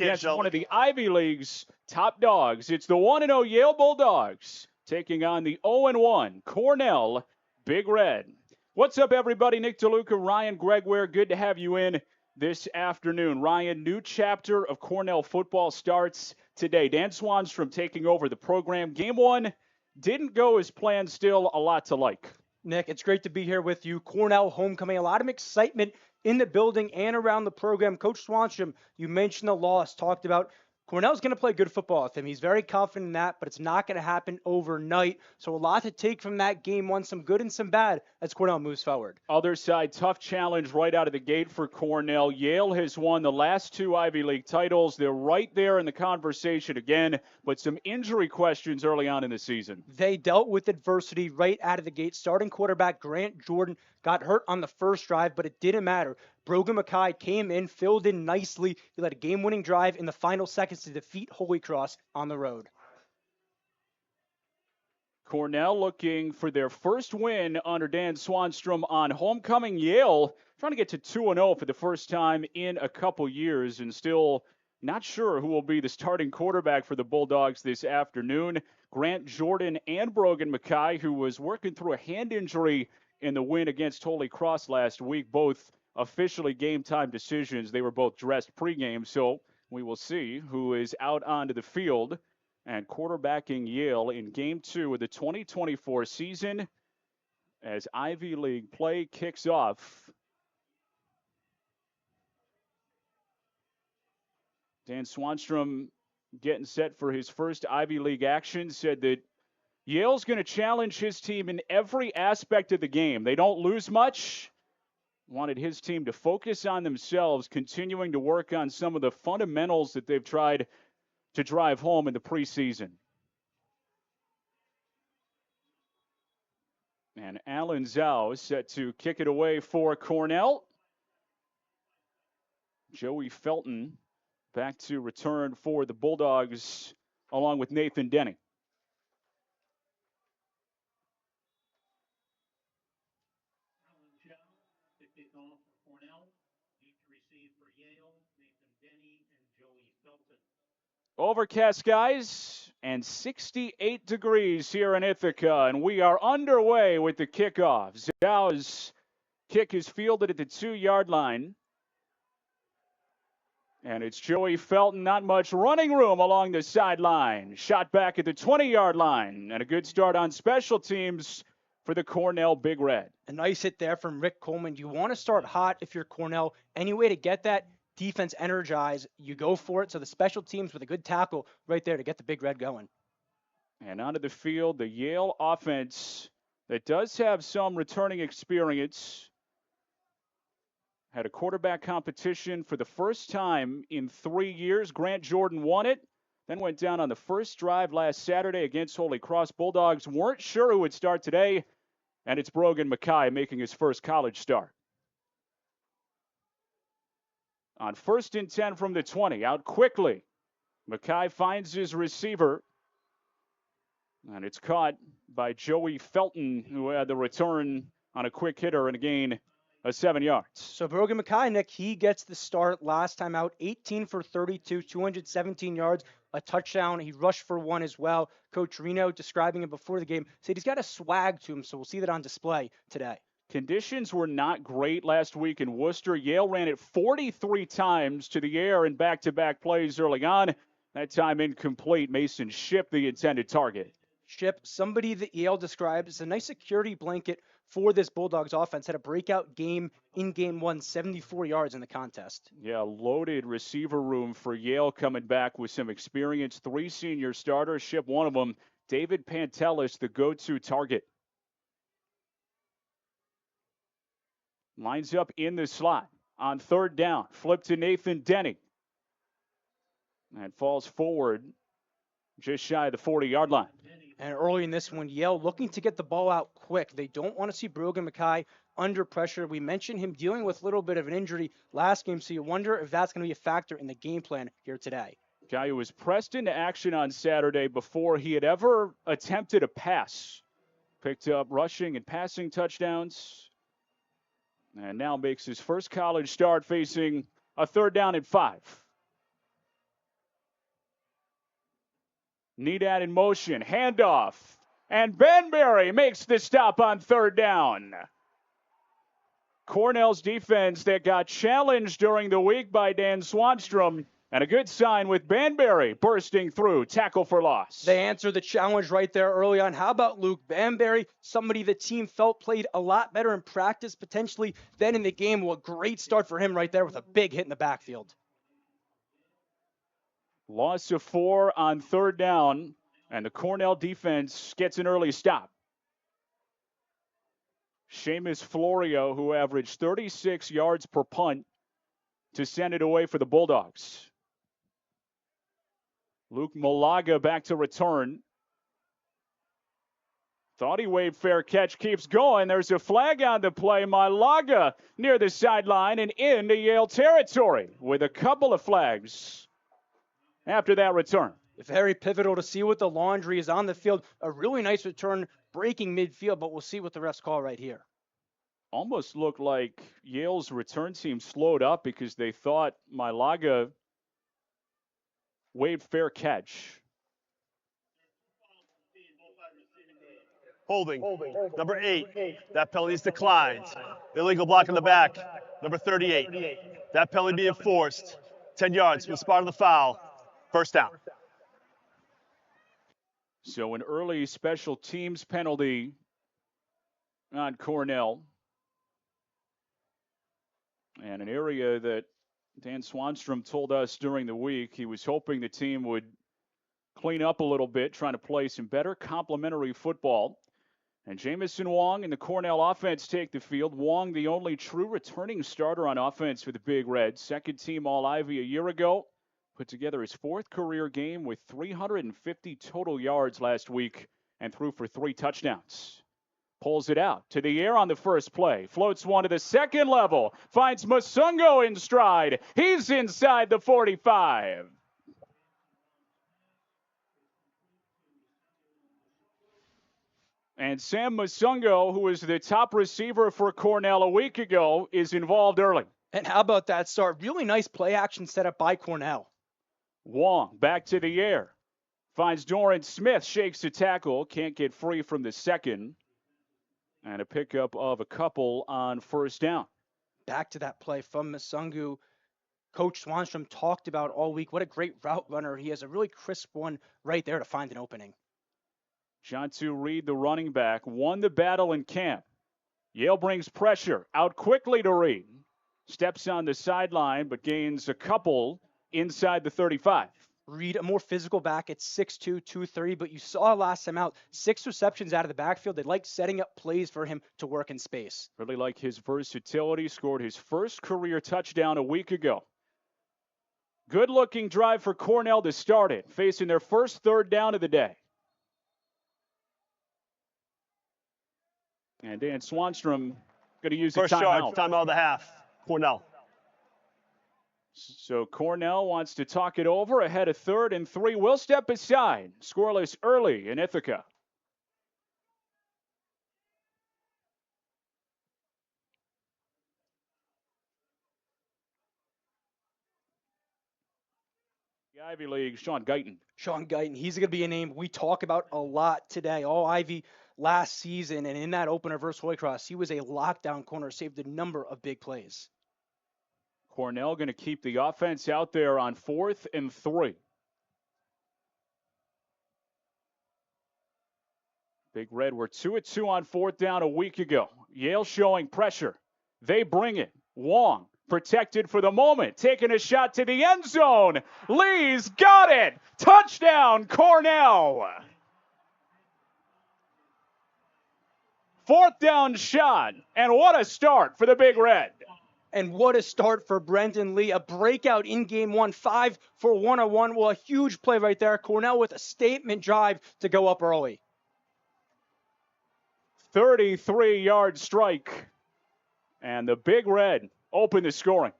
against one of the Ivy League's top dogs. It's the 1-0 Yale Bulldogs taking on the 0-1 Cornell Big Red. What's up, everybody? Nick DeLuca, Ryan Gregoire. Good to have you in this afternoon. Ryan, new chapter of Cornell football starts today. Dan Swanstrom taking over the program. Game one didn't go as planned, still a lot to like. Nick, it's great to be here with you. Cornell homecoming, a lot of excitement in the building and around the program. Coach Swanstrom, you mentioned the loss, talked about Cornell's going to play good football with him. He's very confident in that, but it's not going to happen overnight. So a lot to take from that game one, some good and some bad as Cornell moves forward. Other side, tough challenge right out of the gate for Cornell. Yale has won the last two Ivy League titles. They're right there in the conversation again, but some injury questions early on in the season. They dealt with adversity right out of the gate. Starting quarterback Grant Jordan got hurt on the first drive, but it didn't matter. Brogan Mackay came in, filled in nicely. He led a game-winning drive in the final seconds to defeat Holy Cross on the road. Cornell looking for their first win under Dan Swanstrom on homecoming. Yale trying to get to 2-0 for the first time in a couple years, and still not sure who will be the starting quarterback for the Bulldogs this afternoon. Grant Jordan and Brogan Mackay, who was working through a hand injury in the win against Holy Cross last week, both officially game-time decisions. They were both dressed pregame, so we will see who is out onto the field and quarterbacking Yale in Game 2 of the 2024 season as Ivy League play kicks off. Dan Swanstrom getting set for his first Ivy League action, said that Yale's going to challenge his team in every aspect of the game. They don't lose much. Wanted his team to focus on themselves, continuing to work on some of the fundamentals that they've tried to drive home in the preseason. And Alan Zhao set to kick it away for Cornell. Joey Felton back to return for the Bulldogs along with Nathan Denny. Overcast skies and 68 degrees here in Ithaca, and we are underway with the kickoff. Zhao's kick is fielded at the 2-yard line. And it's Joey Felton, not much running room along the sideline. Shot back at the 20-yard line, and a good start on special teams for the Cornell Big Red. A nice hit there from Rick Coleman. You want to start hot if you're Cornell. Any way to get that defense energized, you go for it. So the special teams with a good tackle right there to get the Big Red going. And onto the field, the Yale offense that does have some returning experience. Had a quarterback competition for the first time in 3 years. Grant Jordan won it, then went down on the first drive last Saturday against Holy Cross. Bulldogs weren't sure who would start today, and it's Brogan Mackay making his first college start. On 1st and 10 from the 20, out quickly. Mackay finds his receiver, and it's caught by Joey Felton, who had the return on a quick hitter and a gain of 7 yards. So Brogan Mackay, Nick, he gets the start last time out, 18 for 32, 217 yards, a touchdown. He rushed for one as well. Coach Reno, describing him before the game, said he's got a swag to him, so we'll see that on display today. Conditions were not great last week in Worcester. Yale ran it 43 times to the air in back-to-back plays early on. That time incomplete. Mason Shipp, the intended target. Shipp, somebody that Yale described as a nice security blanket for this Bulldogs offense, had a breakout game in game one, 74 yards in the contest. Yeah, loaded receiver room for Yale coming back with some experience. 3 senior starters, Shipp one of them. David Pantelis, the go-to target. Lines up in the slot on 3rd down. Flip to Nathan Denny. And falls forward just shy of the 40-yard line. And early in this one, Yale looking to get the ball out quick. They don't want to see Brogan Mackay under pressure. We mentioned him dealing with a little bit of an injury last game, so you wonder if that's going to be a factor in the game plan here today. Guy who was pressed into action on Saturday before he had ever attempted a pass. Picked up rushing and passing touchdowns. And now makes his first college start facing a 3rd down and 5. Needad in motion, handoff, and Banbury makes the stop on third down. Cornell's defense that got challenged during the week by Dan Swanstrom, and a good sign with Banbury bursting through, tackle for loss. They answered the challenge right there early on. How about Luke Banbury, somebody the team felt played a lot better in practice potentially than in the game? Well, a great start for him right there with a big hit in the backfield. Loss of 4 on third down, and the Cornell defense gets an early stop. Seamus Florio, who averaged 36 yards per punt, to send it away for the Bulldogs. Luke Malaga back to return. Thought he waved fair catch, keeps going. There's a flag on the play. Malaga near the sideline and into Yale territory with a couple of flags after that return. Very pivotal to see what the laundry is on the field. A really nice return breaking midfield, but we'll see what the refs call right here. Almost looked like Yale's return team slowed up because they thought Malaga waved fair catch. Holding. Number 8. That penalty is declined. Illegal block in the back. Number 38. That penalty being enforced. 10 yards from the spot of the foul. First down. So an early special teams penalty on Cornell. And an area that Dan Swanstrom told us during the week he was hoping the team would clean up a little bit, trying to play some better complementary football. And Jamison Wong and the Cornell offense take the field. Wong, the only true returning starter on offense for the Big Reds. Second team All-Ivy a year ago. Put together his 4th career game with 350 total yards last week and threw for 3 touchdowns. Pulls it out to the air on the first play. Floats one to the second level. Finds Musungo in stride. He's inside the 45. And Sam Musungo, who was the top receiver for Cornell a week ago, is involved early. And how about that start? Really nice play action set up by Cornell. Wong back to the air. Finds Doran Smith, shakes the tackle. Can't get free from the second. And a pickup of a couple on first down. Back to that play from Musungu. Coach Swanstrom talked about all week. What a great route runner. He has a really crisp one right there to find an opening. Jontu Reed, the running back, won the battle in camp. Yale brings pressure out quickly to Reed. Steps on the sideline, but gains a couple inside the 35. Reed, a more physical back at 6'2", 230, but you saw last time out, 6 receptions out of the backfield. They like setting up plays for him to work in space. Really like his versatility. Scored his first career touchdown a week ago. Good-looking drive for Cornell to start it, facing their first third down of the day. And Dan Swanstrom going to use a timeout. First charge, timeout of the half. Cornell. So Cornell wants to talk it over ahead of 3rd and 3. We'll step aside. Scoreless early in Ithaca. The Ivy League, Sean Guyton. Sean Guyton, he's going to be a name we talk about a lot today. All Ivy last season, and in that opener versus Holy Cross, he was a lockdown corner, saved a number of big plays. Cornell going to keep the offense out there on 4th and 3. Big Red were 2-2 on 4th down a week ago. Yale showing pressure. They bring it. Wong protected for the moment. Taking a shot to the end zone. Lee's got it. Touchdown, Cornell. 4th down shot. And what a start for the Big Red. And what a start for Brendan Lee. A breakout in game 1, 5 for 101. Well, a huge play right there. Cornell with a statement drive to go up early. 33-yard strike. And the Big Red open the scoring.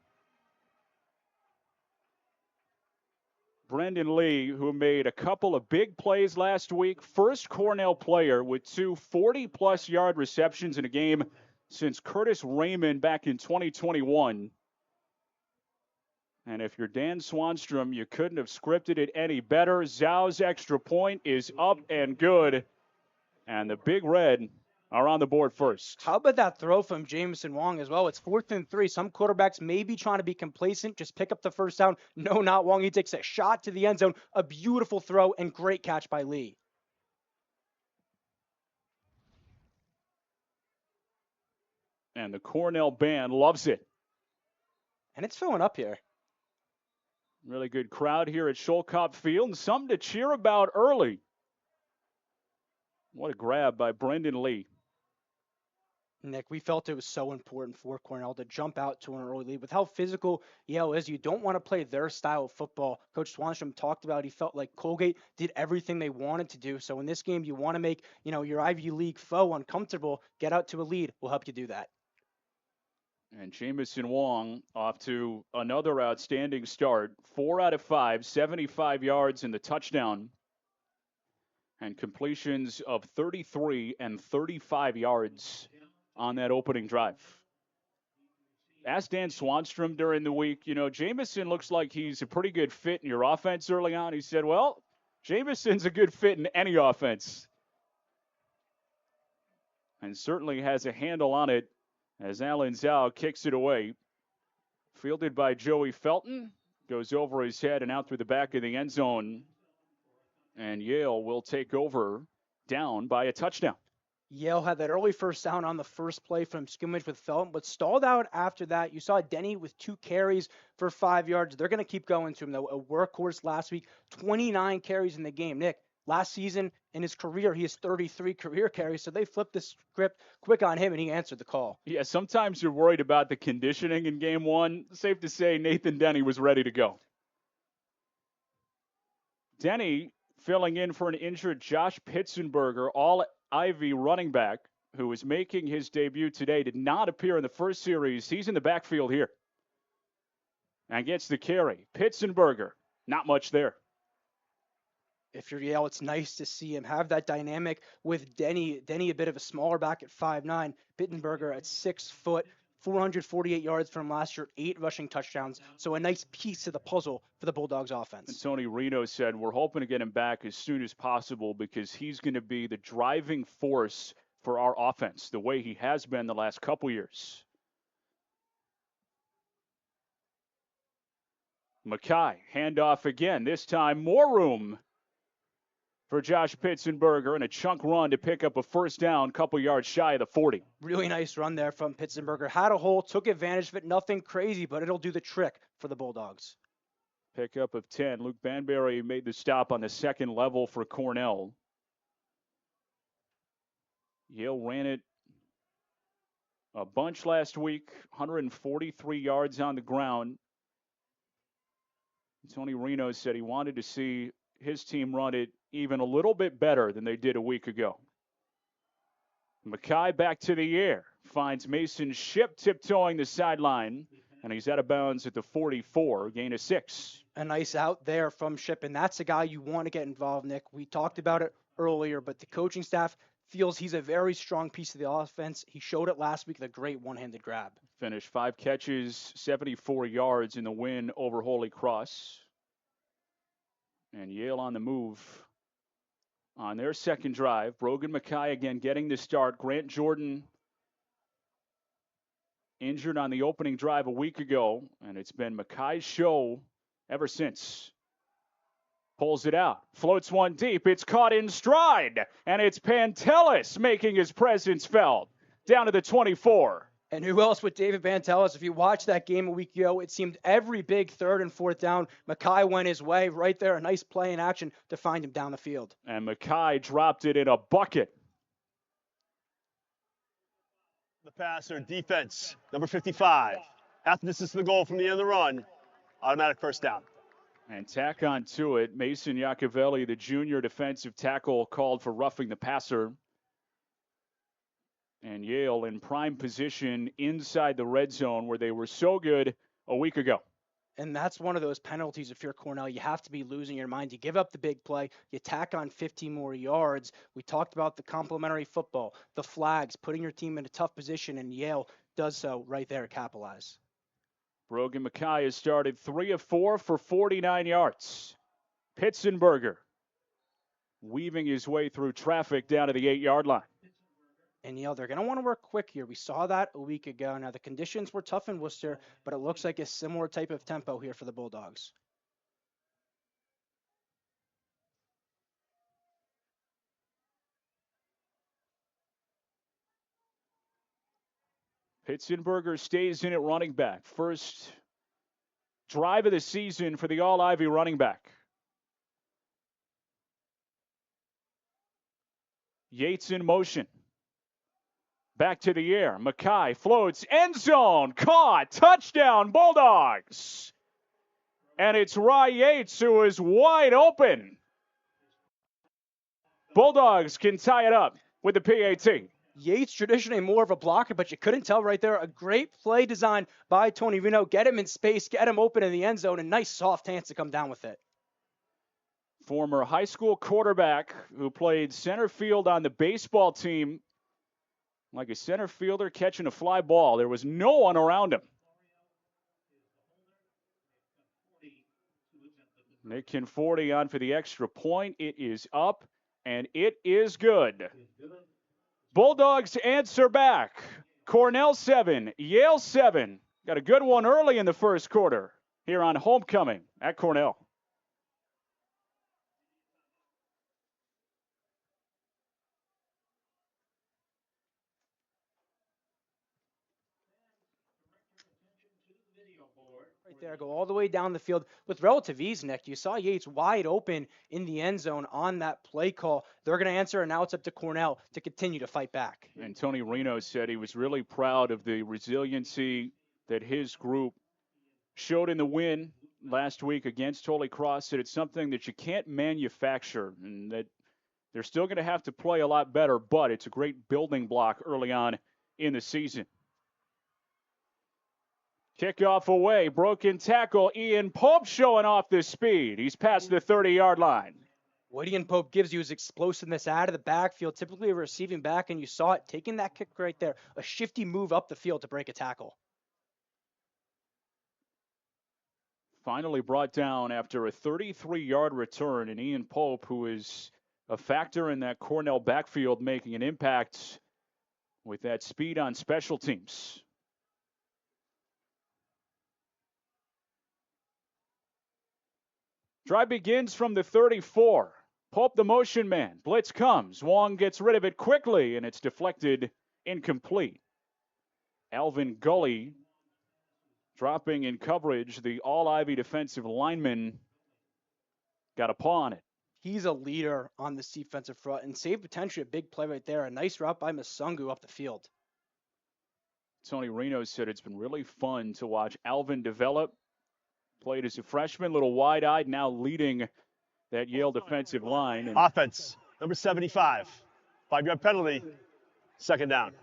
Brendan Lee, who made a couple of big plays last week. First Cornell player with 2 40-plus yard receptions in a game since Curtis Raymond back in 2021. And if you're Dan Swanstrom, you couldn't have scripted it any better. Zhou's extra point is up and good. And the Big Red are on the board first. How about that throw from Jameson Wong as well? It's 4th and 3. Some quarterbacks may be trying to be complacent, just pick up the first down. No, not Wong. He takes a shot to the end zone. A beautiful throw and great catch by Lee. And the Cornell band loves it. And it's filling up here. Really good crowd here at Sholkop Field and something to cheer about early. What a grab by Brendan Lee. Nick, we felt it was so important for Cornell to jump out to an early lead. With how physical Yale is, you don't want to play their style of football. Coach Swanstrom talked about he felt like Colgate did everything they wanted to do. So in this game, you want to make, your Ivy League foe uncomfortable. Get out to a lead. We'll help you do that. And Jameson Wong off to another outstanding start. 4 out of 5, 75 yards in the touchdown. And completions of 33 and 35 yards on that opening drive. Asked Dan Swanstrom during the week, Jameson looks like he's a pretty good fit in your offense early on. He said, well, Jameson's a good fit in any offense. And certainly has a handle on it as Alan Zhou kicks it away. Fielded by Joey Felton. Goes over his head and out through the back of the end zone. And Yale will take over down by a touchdown. Yale had that early first down on the first play from scrimmage with Felton, but stalled out after that. You saw Denny with 2 carries for 5 yards. They're going to keep going to him, though. A workhorse last week, 29 carries in the game. Nick, last season in his career, he has 33 career carries, so they flipped the script quick on him, and he answered the call. Yeah, sometimes you're worried about the conditioning in game one. Safe to say Nathan Denny was ready to go. Denny filling in for an injured Josh Pitzenberger, all Ivy running back, who is making his debut today, did not appear in the first series. He's in the backfield here and gets the carry. Pitzenberger, not much there. If you're Yale, it's nice to see him have that dynamic with Denny. Denny, a bit of a smaller back at 5'9", Pittenberger at 6 foot, 448 yards from last year, 8 rushing touchdowns. So a nice piece to the puzzle for the Bulldogs offense. And Tony Reno said, we're hoping to get him back as soon as possible because he's going to be the driving force for our offense, the way he has been the last couple years. Mackay, handoff again. This time, more room for Josh Pitzenberger and a chunk run to pick up a first down, couple yards shy of the 40. Really nice run there from Pitzenberger. Had a hole, took advantage of it. Nothing crazy, but it'll do the trick for the Bulldogs. Pickup of 10. Luke Banbury made the stop on the second level for Cornell. Yale ran it a bunch last week, 143 yards on the ground. Tony Reno said he wanted to see his team run it even a little bit better than they did a week ago. Mackay back to the air. Finds Mason Ship tiptoeing the sideline, and he's out of bounds at the 44, gain of 6. A nice out there from Ship, and that's a guy you want to get involved, Nick. We talked about it earlier, but the coaching staff feels he's a very strong piece of the offense. He showed it last week with a great one-handed grab. Finished 5 catches, 74 yards in the win over Holy Cross. And Yale on the move on their second drive. Brogan Mackay again getting the start. Grant Jordan injured on the opening drive a week ago, and it's been Mackay's show ever since. Pulls it out, floats one deep. It's caught in stride, and it's Pantelis making his presence felt down to the 24. And who else with David Pantelis? If you watched that game a week ago, it seemed every big 3rd and 4th down, Mackay went his way right there. A nice play in action to find him down the field. And Mackay dropped it in a bucket. The passer, defense, number 55. Half the distance to the goal from the end of the run. Automatic first down. And tack on to it, Mason Iacovelli, the junior defensive tackle, called for roughing the passer. And Yale in prime position inside the red zone where they were so good a week ago. And that's one of those penalties if you're Cornell. You have to be losing your mind. You give up the big play. You tack on 15 more yards. We talked about the complementary football, the flags, putting your team in a tough position, and Yale does so right there to capitalize. Brogan Mackay has started 3 of 4 for 49 yards. Pitzenberger weaving his way through traffic down to the 8-yard line. And Yale, they're going to want to work quick here. We saw that a week ago. Now, the conditions were tough in Worcester, but it looks like a similar type of tempo here for the Bulldogs. Pitzenberger stays in at running back. First drive of the season for the All-Ivy running back. Yates in motion. Back to the air. Mackay floats. End zone. Caught. Touchdown, Bulldogs. And it's Rye Yates who is wide open. Bulldogs can tie it up with the PAT. Yates traditionally more of a blocker, but you couldn't tell right there. A great play design by Tony Reno. Get him in space, get him open in the end zone, and nice soft hands to come down with it. Former high school quarterback who played center field on the baseball team, like a center fielder catching a fly ball. There was no one around him. Nick Conforti on for the extra point. It is up, and it is good. Bulldogs answer back. Cornell 7, Yale 7. Got a good one early in the first quarter here on homecoming at Cornell. Right there, go all the way down the field with relative ease, Nick. You saw Yates wide open in the end zone on that play call. They're going to answer, and now it's up to Cornell to continue to fight back. And Tony Reno said he was really proud of the resiliency that his group showed in the win last week against Holy Cross. Said it's something that you can't manufacture, and that they're still going to have to play a lot better, but it's a great building block early on in the season. Kickoff away, broken tackle. Ian Pope showing off the speed. He's past the 30-yard line. What Ian Pope gives you is explosiveness out of the backfield, typically a receiving back, and you saw it taking that kick right there, a shifty move up the field to break a tackle. Finally brought down after a 33-yard return, and Ian Pope, who is a factor in that Cornell backfield, making an impact with that speed on special teams. Drive begins from the 34. Pope the motion man. Blitz comes. Wong gets rid of it quickly, and it's deflected, incomplete. Alvin Gully dropping in coverage. The All-Ivy defensive lineman got a paw on it. He's a leader on this defensive front and saved potentially a big play right there. A nice route by Masungu up the field. Tony Reno said it's been really fun to watch Alvin develop. Played as a freshman, a little wide-eyed, now leading that Yale defensive line. And Offense, number 75. 5-yard penalty, second down.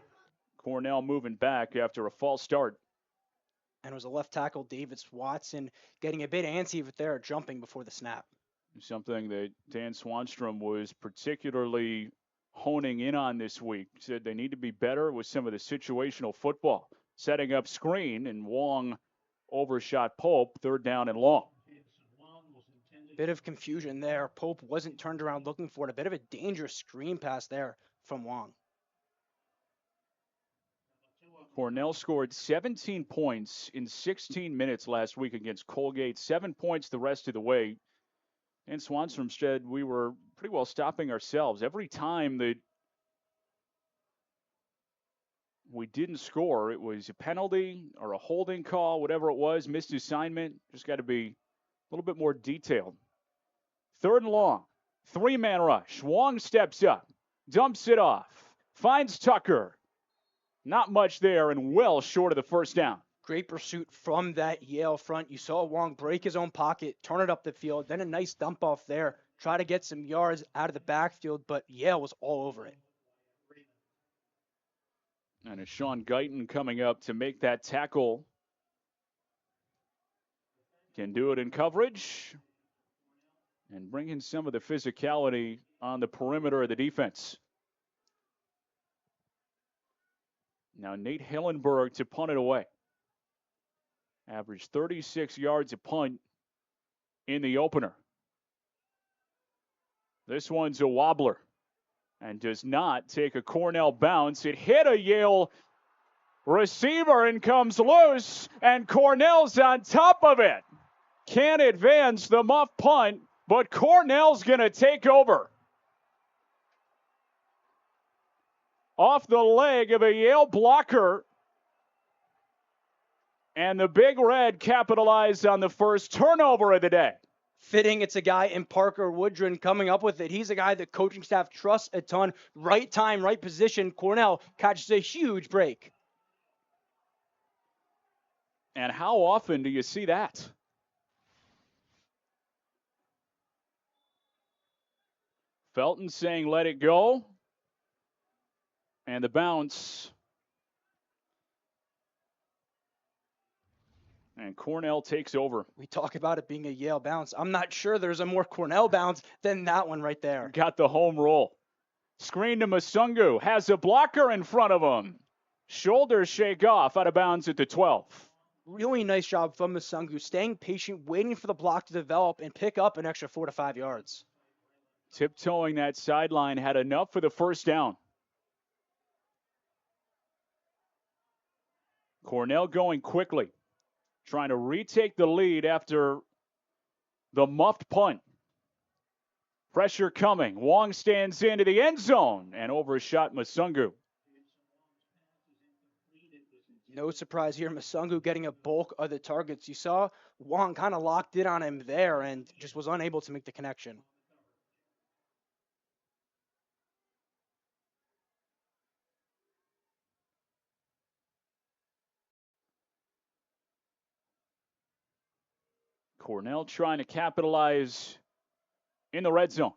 Cornell moving back after a false start. And it was a left tackle, Davis Watson, getting a bit antsy with there, jumping before the snap. Something that Dan Swanstrom was particularly honing in on this week. He said they need to be better with some of the situational football. Setting up screen, and Wong overshot Pope, third down and long. Bit of confusion there. Pope wasn't turned around looking for it. A bit of a dangerous screen pass there from Wong. Cornell scored 17 points in 16 minutes last week against Colgate. 7 points the rest of the way. And Swanstrom said we were pretty well stopping ourselves. Every time that we didn't score, it was a penalty or a holding call, whatever it was, missed assignment. Just got to be a little bit more detailed. Third and long, 3-man rush. Wong steps up, dumps it off, finds Tucker. Not much there, and well short of the first down. Great pursuit from that Yale front. You saw Wong break his own pocket, turn it up the field, then a nice dump off there. Try to get some yards out of the backfield, but Yale was all over it. And it's Sean Guyton coming up to make that tackle. Can do it in coverage and bring in some of the physicality on the perimeter of the defense. Now Nate Hillenberg to punt it away. Averaged 36 yards a punt in the opener. This one's a wobbler and does not take a Cornell bounce. It hit a Yale receiver and comes loose, and Cornell's on top of it. Can't advance the muff punt, but Cornell's going to take over. Off the leg of a Yale blocker, and the Big Red capitalized on the first turnover of the day. Fitting, it's a guy in Parker Woodrum coming up with it. He's a guy the coaching staff trusts a ton. Right time, right position. Cornell catches a huge break. And how often do you see that? Felton saying let it go. And the bounce. And Cornell takes over. We talk about it being a Yale bounce. I'm not sure there's a more Cornell bounce than that one right there. Got the home roll. Screen to Masungu. Has a blocker in front of him. Shoulders shake off, out of bounds at the 12. Really nice job from Masungu, staying patient, waiting for the block to develop and pick up an extra 4 to 5 yards. Tiptoeing that sideline, had enough for the first down. Cornell going quickly, trying to retake the lead after the muffed punt. Pressure coming. Wong stands into the end zone and overshot Masungu. No surprise here, Masungu getting a bulk of the targets. You saw Wong kind of locked in on him there and just was unable to make the connection. Cornell trying to capitalize in the red zone.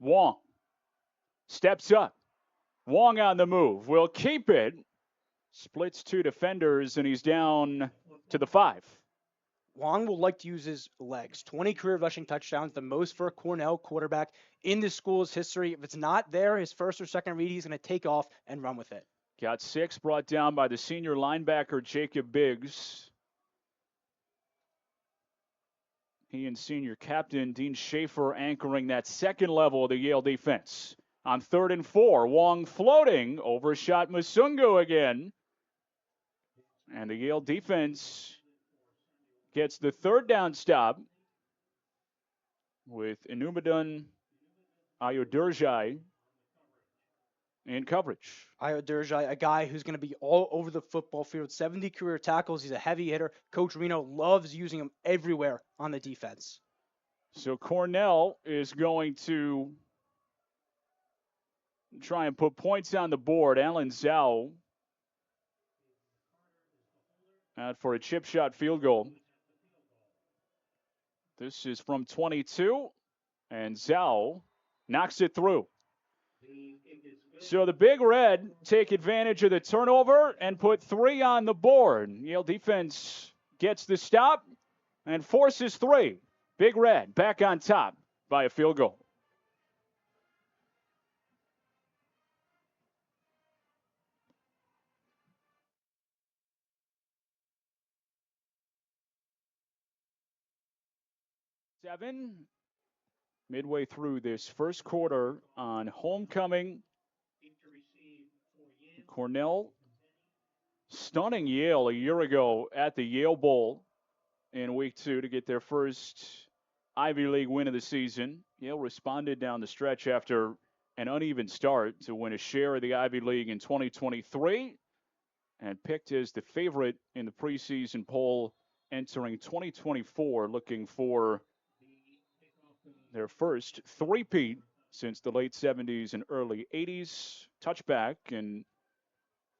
Wong steps up. Wong on the move. Will keep it. Splits 2 defenders, and he's down to the 5. Wong will like to use his legs. 20 career rushing touchdowns, the most for a Cornell quarterback in the school's history. If it's not there, his first or second read, he's going to take off and run with it. Got 6 brought down by the senior linebacker, Jacob Biggs. He and senior captain Dean Schaefer anchoring that second level of the Yale defense. On 3rd and 4, Wong floating, overshot Masungu again. And the Yale defense gets the 3rd down stop with Inumadun Ayodurjai in coverage. Ayodurjai, a guy who's going to be all over the football field, 70 career tackles. He's a heavy hitter. Coach Reno loves using him everywhere on the defense. So Cornell is going to try and put points on the board. Alan Zhao out for a chip shot field goal. This is from 22, and Zhao knocks it through. So the Big Red take advantage of the turnover and put 3 on the board. Yale defense gets the stop and forces 3. Big Red back on top by a field goal. Seven, midway through this first quarter on homecoming. Cornell stunning Yale a year ago at the Yale Bowl in week 2 to get their first Ivy League win of the season. Yale responded down the stretch after an uneven start to win a share of the Ivy League in 2023 and picked as the favorite in the preseason poll entering 2024, looking for their first three-peat since the late 70s and early 80s. Touchback, and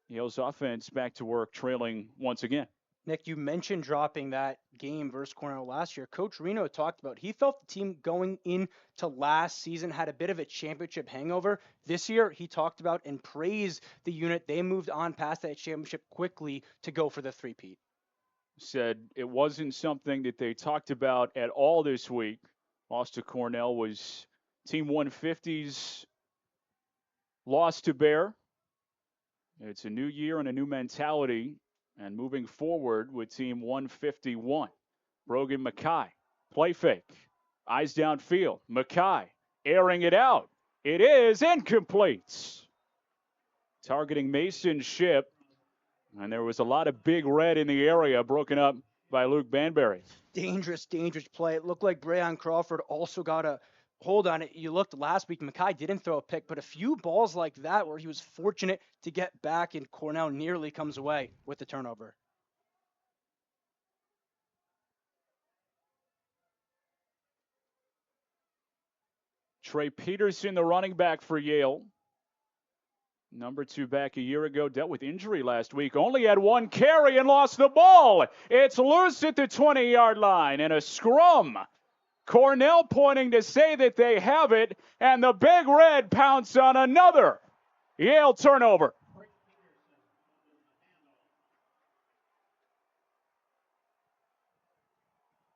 Yale's offense back to work, trailing once again. Nick, you mentioned dropping that game versus Cornell last year. Coach Reno talked about he felt the team going into last season had a bit of a championship hangover. This year, he talked about and praised the unit. They moved on past that championship quickly to go for the three-peat. Said it wasn't something that they talked about at all this week. Lost to Cornell was Team 150's loss to Bear. It's a new year and a new mentality And moving forward with team 151, Brogan Mackay. Play fake. Eyes downfield. Mackay airing it out. It is incomplete. Targeting Mason Ship. And there was a lot of big red in the area broken up by Luke Banbury. Dangerous play. It looked like Brayon Crawford also got a hold on it. You looked last week, Mackay didn't throw a pick, but a few balls like that where he was fortunate to get back, and Cornell nearly comes away with the turnover. Trey Peterson, the running back for Yale. Number 2 back a year ago, dealt with injury last week. Only had 1 carry and lost the ball. It's loose at the 20-yard line and a scrum. Cornell pointing to say that they have it, and the Big Red pounce on another Yale turnover.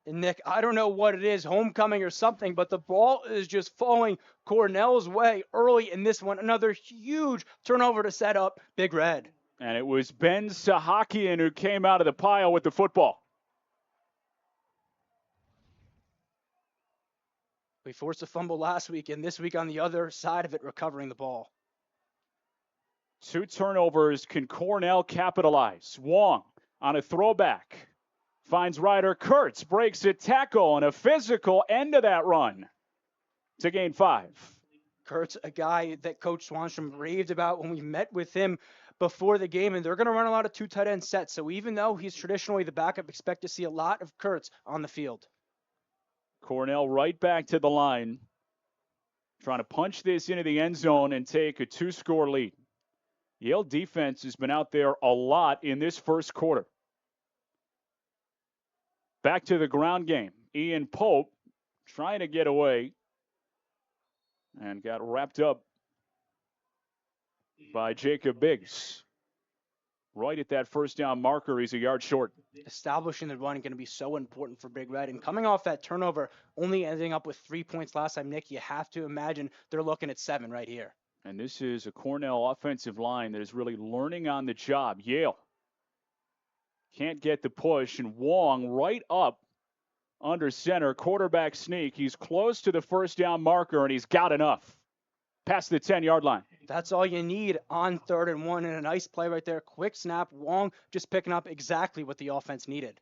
And Nick, I don't know what it is, homecoming or something, but the ball is just falling Cornell's way early in this one. Another huge turnover to set up Big Red. And it was Ben Sahakian who came out of the pile with the football. We forced a fumble last week, and this week on the other side of it, recovering the ball. 2 turnovers. Can Cornell capitalize? Wong on a throwback. Finds Ryder Kurtz, breaks a tackle, and a physical end of that run to gain 5. Kurtz, a guy that Coach Swanstrom raved about when we met with him before the game, and they're going to run a lot of 2 tight end sets. So even though he's traditionally the backup, expect to see a lot of Kurtz on the field. Cornell right back to the line, trying to punch this into the end zone and take a 2-score lead. Yale defense has been out there a lot in this first quarter. Back to the ground game. Ian Pope trying to get away and got wrapped up by Jacob Biggs. Right at that first down marker, he's a yard short. Establishing the run is going to be so important for Big Red. And coming off that turnover, only ending up with 3 points last time, Nick, you have to imagine they're looking at 7 right here. And this is a Cornell offensive line that is really learning on the job. Yale can't get the push, and Wong right up under center, quarterback sneak. He's close to the first down marker, and he's got enough. Past the 10-yard line. That's all you need on 3rd and 1, and a nice play right there. Quick snap. Wong just picking up exactly what the offense needed.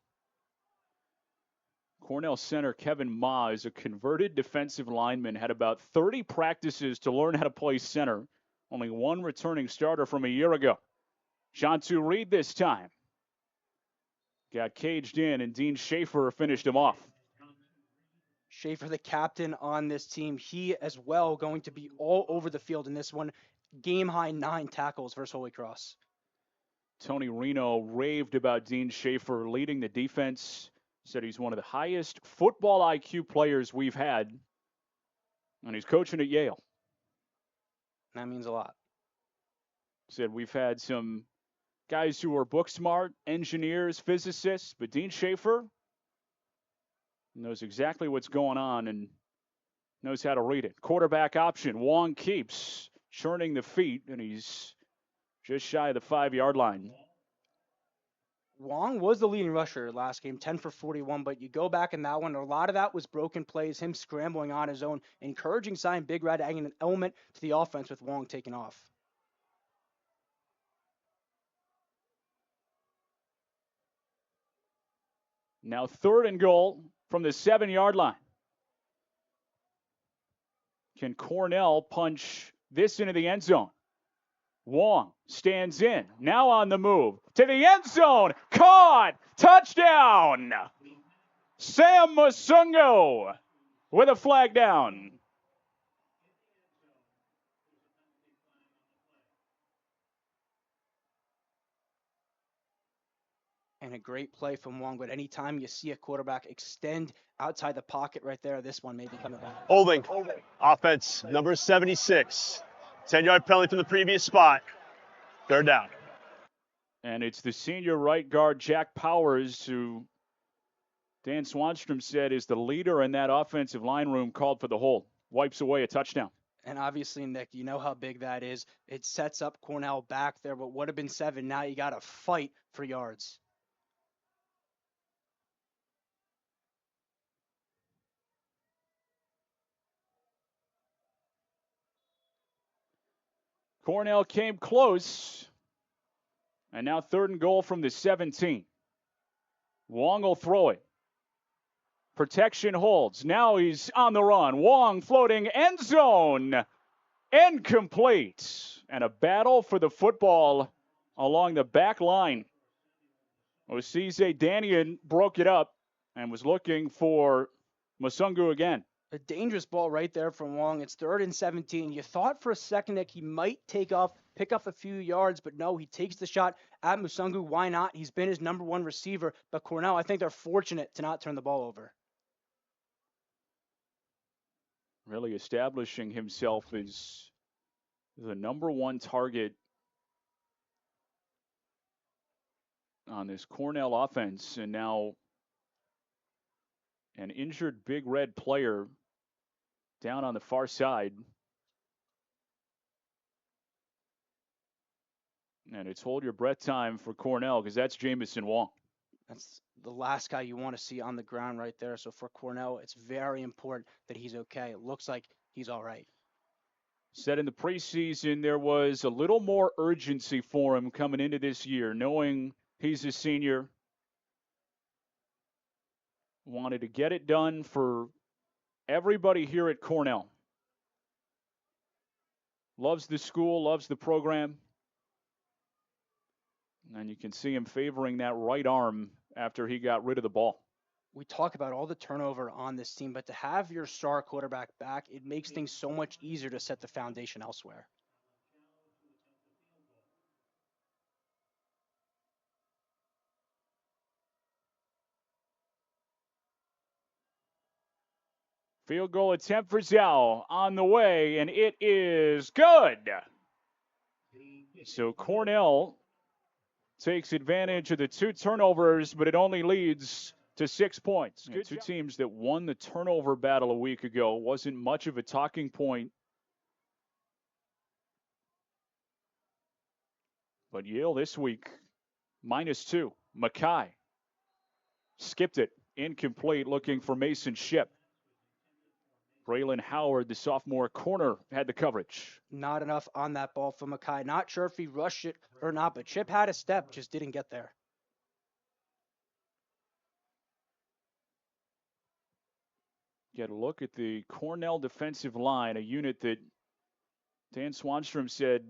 Cornell center Kevin Ma is a converted defensive lineman, had about 30 practices to learn how to play center. Only 1 returning starter from a year ago. Shantu Reed this time. Got caged in, and Dean Schaefer finished him off. Schaefer, the captain on this team, he as well going to be all over the field in this one. Game high 9 tackles versus Holy Cross. Tony Reno raved about Dean Schaefer leading the defense. Said he's one of the highest football IQ players we've had. And he's coaching at Yale. That means a lot. Said we've had some guys who are book smart, engineers, physicists, but Dean Schaefer knows exactly what's going on and knows how to read it. Quarterback option. Wong keeps churning the feet, and he's just shy of the 5-yard line. Wong was the leading rusher last game, 10 for 41, but you go back in that one, a lot of that was broken plays, him scrambling on his own. Encouraging sign, Big Red adding an element to the offense with Wong taking off. Now 3rd and goal from the 7-yard line. Can Cornell punch this into the end zone? Wong stands in, now on the move, to the end zone, caught, touchdown! Sam Musungo with a flag down. And a great play from Wong, but anytime you see a quarterback extend outside the pocket right there, this one may be coming back. Holding. Offense, number 76. 10-yard penalty from the previous spot. 3rd down. And it's the senior right guard, Jack Powers, who Dan Swanstrom said is the leader in that offensive line room, called for the hold. Wipes away a touchdown. And obviously, Nick, you know how big that is. It sets up Cornell back there, what would have been 7. Now you got to fight for yards. Cornell came close. And now 3rd and goal from the 17. Wong will throw it. Protection holds. Now he's on the run. Wong floating end zone. Incomplete. And a battle for the football along the back line. Osise Danian broke it up and was looking for Musungu again. A dangerous ball right there from Wong. It's 3rd and 17. You thought for a second that he might take off, pick up a few yards, but no, he takes the shot at Musungu. Why not? He's been his number 1 receiver. But Cornell, I think they're fortunate to not turn the ball over. Really establishing himself as the number 1 target on this Cornell offense. And now an injured Big Red player down on the far side. And it's hold your breath time for Cornell because that's Jamison Wong. That's the last guy you want to see on the ground right there. So for Cornell, it's very important that he's okay. It looks like he's all right. Said in the preseason there was a little more urgency for him coming into this year, knowing he's a senior. Wanted to get it done for everybody here at Cornell. Loves the school, loves the program. And you can see him favoring that right arm after he got rid of the ball. We talk about all the turnover on this team, but to have your star quarterback back, it makes things so much easier to set the foundation elsewhere. Field goal attempt for Zhao on the way, and it is good. So Cornell takes advantage of the 2 turnovers, but it only leads to 6 points. Good 2 teams that won the turnover battle a week ago. Wasn't much of a talking point. But Yale this week, -2. Mackay skipped it. Incomplete, looking for Mason Ship. Braylon Howard, the sophomore corner, had the coverage. Not enough on that ball for Mackay. Not sure if he rushed it or not, but Chip had a step, just didn't get there. Get a look at the Cornell defensive line, a unit that Dan Swanstrom said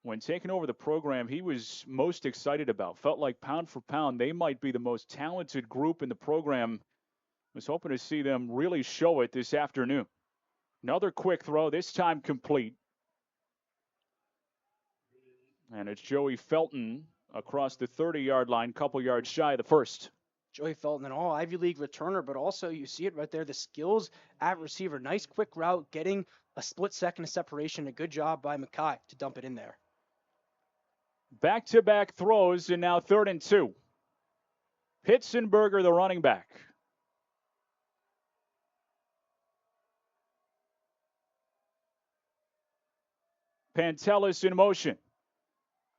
when taking over the program he was most excited about. Felt like pound for pound they might be the most talented group in the program. Was hoping to see them really show it this afternoon. Another quick throw, this time complete. And it's Joey Felton across the 30-yard line, couple yards shy of the first. Joey Felton, an all Ivy League returner, but also you see it right there, the skills at receiver. Nice quick route, getting a split second of separation. A good job by Mackay to dump it in there. Back-to-back throws, and now 3rd and 2. Pitzenberger, the running back. Pantelis in motion.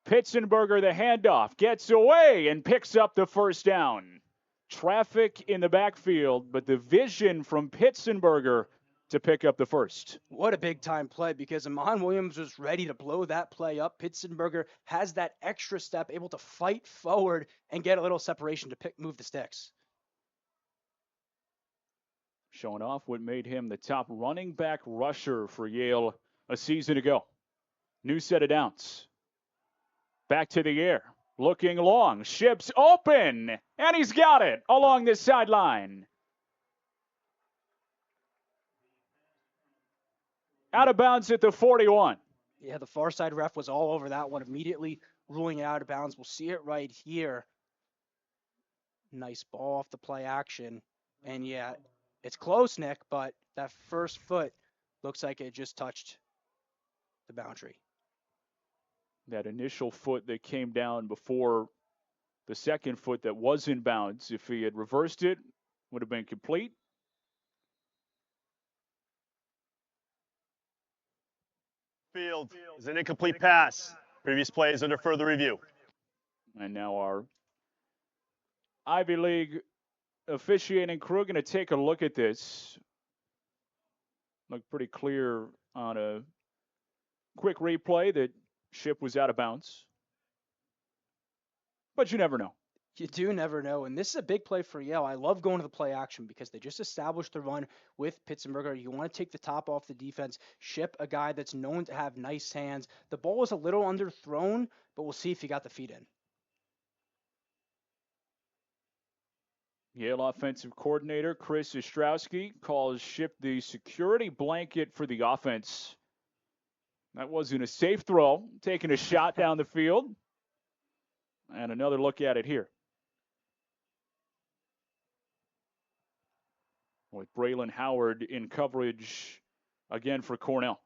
Pitzenberger, the handoff, gets away and picks up the first down. Traffic in the backfield, but the vision from Pitzenberger to pick up the first. What a big-time play, because Amon Williams was ready to blow that play up. Pitzenberger has that extra step, able to fight forward and get a little separation to move the sticks. Showing off what made him the top running back rusher for Yale a season ago. New set of downs. Back to the air. Looking long. Ship's open. And he's got it along this sideline. Out of bounds at the 41. Yeah, the far side ref was all over that one, immediately ruling it out of bounds. We'll see it right here. Nice ball off the play action. And yeah, it's close, Nick, but that first foot looks like it just touched the boundary. That initial foot that came down before the second foot that was in bounds, if he had reversed it, would have been complete. Field is an incomplete pass. Previous play is under further review. And now our Ivy League officiating crew going to take a look at this. Looked pretty clear on a quick replay that Ship was out of bounds. But you never know. You do never know. And this is a big play for Yale. I love going to the play action because they just established the run with Pittsburgher. You want to take the top off the defense. Ship, a guy that's known to have nice hands. The ball was a little underthrown, but we'll see if he got the feet in. Yale offensive coordinator Chris Ostrowski calls Ship the security blanket for the offense. That wasn't a safe throw, taking a shot down the field. And another look at it here. With Braylon Howard in coverage again for Cornell.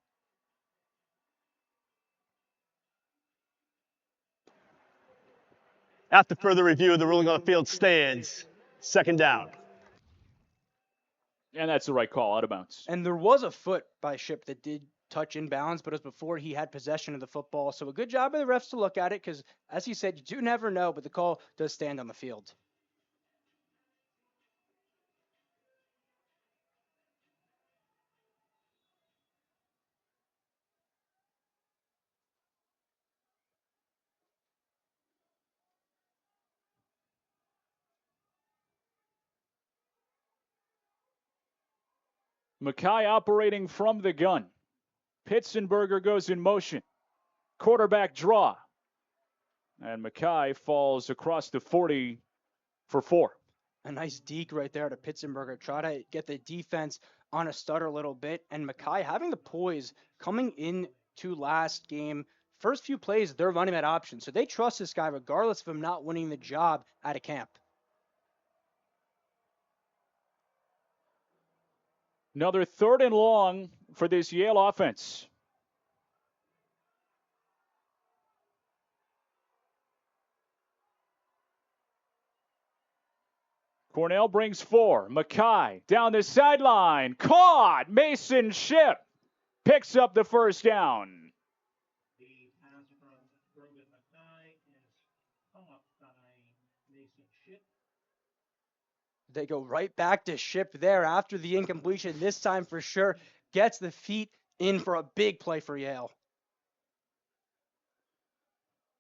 After further review, the ruling on the field stands. Second down. And that's the right call, out of bounds. And there was a foot by Ship that did touch inbounds, but it was before he had possession of the football. So a good job of the refs to look at it because, as you said, you do never know, but the call does stand on the field. Mackay operating from the gun. Pitzenberger goes in motion. Quarterback draw. And Mackay falls across the 40 for 4. A nice deke right there to Pitzenberger. Try to get the defense on a stutter a little bit. And Mackay having the poise coming into last game. First few plays, they're running that option. So they trust this guy regardless of him not winning the job at a camp. Another 3rd and long for this Yale offense. Cornell brings 4. Mackay down the sideline. Caught. Mason Ship picks up the first down. The pass from Brogan Mackay is caught by Mason Ship. They go right back to Ship there after the incompletion. This time for sure gets the feet in for a big play for Yale.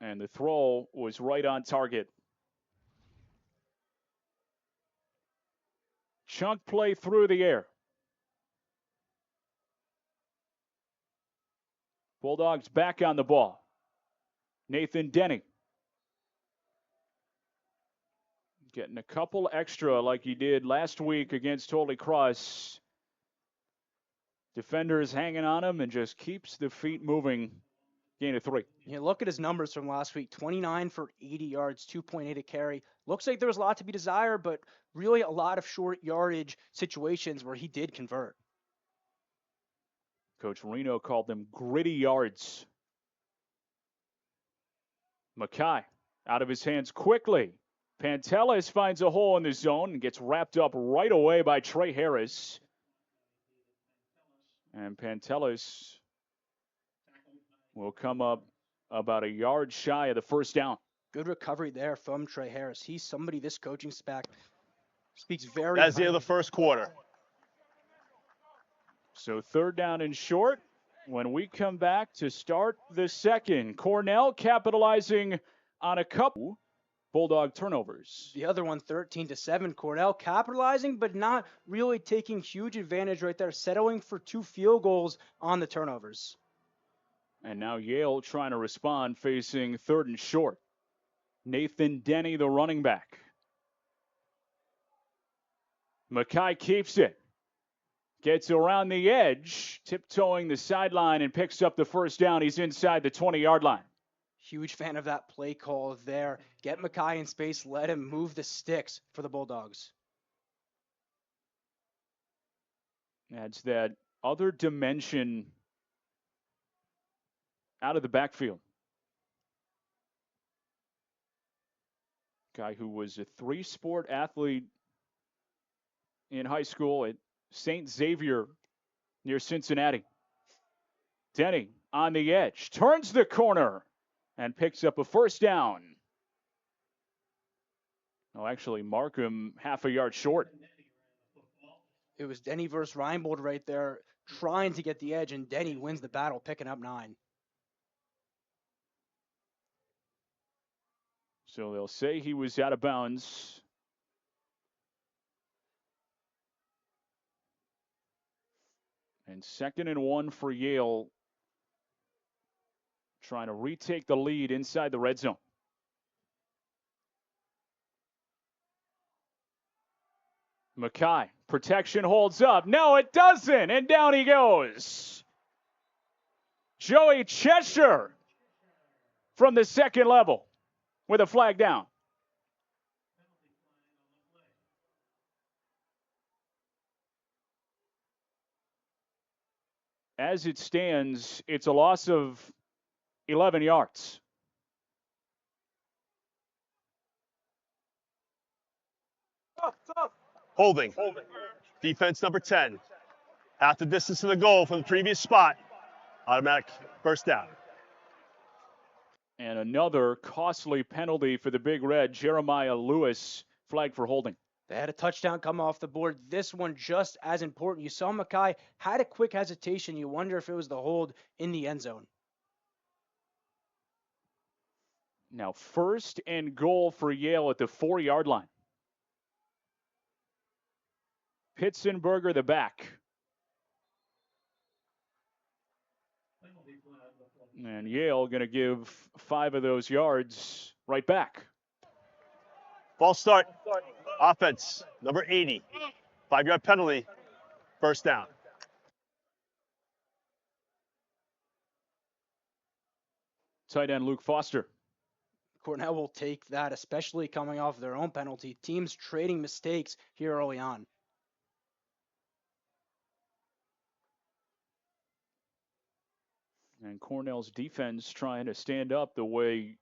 And the throw was right on target. Chunk play through the air. Bulldogs back on the ball. Nathan Denny. Getting a couple extra like he did last week against Holy Cross. Defenders hanging on him and just keeps the feet moving. Gain of 3. You look at his numbers from last week, 29 for 80 yards, 2.8 a carry. Looks like there was a lot to be desired, but really a lot of short yardage situations where he did convert. Coach Reno called them gritty yards. Mackay out of his hands quickly. Pantelis finds a hole in the zone and gets wrapped up right away by Trey Harris. And Pantelis will come up about a yard shy of the first down. Good recovery there from Trey Harris. He's somebody this coaching staff speaks very That's the end highly. of the first quarter. So 3rd down and short when we come back to start the second. Cornell capitalizing on a couple Bulldog turnovers. The other one, 13-7. Cornell capitalizing, but not really taking huge advantage right there, settling for 2 field goals on the turnovers. And now Yale trying to respond, facing 3rd and short. Nathan Denny, the running back. Mackay keeps it. Gets around the edge, tiptoeing the sideline, and picks up the first down. He's inside the 20-yard line. Huge fan of that play call there. Get Mackay in space, let him move the sticks for the Bulldogs. Adds that other dimension out of the backfield. Guy who was a 3-sport athlete in high school at St. Xavier near Cincinnati. Denny on the edge, turns the corner, and picks up a first down. Oh, actually, Markham half a yard short. It was Denny versus Reinbold right there, trying to get the edge, and Denny wins the battle, picking up 9. So they'll say he was out of bounds. And 2nd and 1 for Yale, trying to retake the lead inside the red zone. Mackay, protection holds up. No, it doesn't, and down he goes. Joey Cheshire from the 2nd level with a flag down. As it stands, it's a loss of 11 yards. Holding. Defense number 10. Half the distance to the goal from the previous spot. Automatic first down. And another costly penalty for the Big Red. Jeremiah Lewis flagged for holding. They had a touchdown come off the board. This one just as important. You saw Mackay had a quick hesitation. You wonder if it was the hold in the end zone. Now 1st and goal for Yale at the 4-yard line. Pitzenberger the back. And Yale going to give 5 of those yards right back. False start. Offense, number 80. 5-yard penalty. First down. Tight end Luke Foster. Cornell will take that, especially coming off their own penalty. Teams trading mistakes here early on. And Cornell's defense trying to stand up the way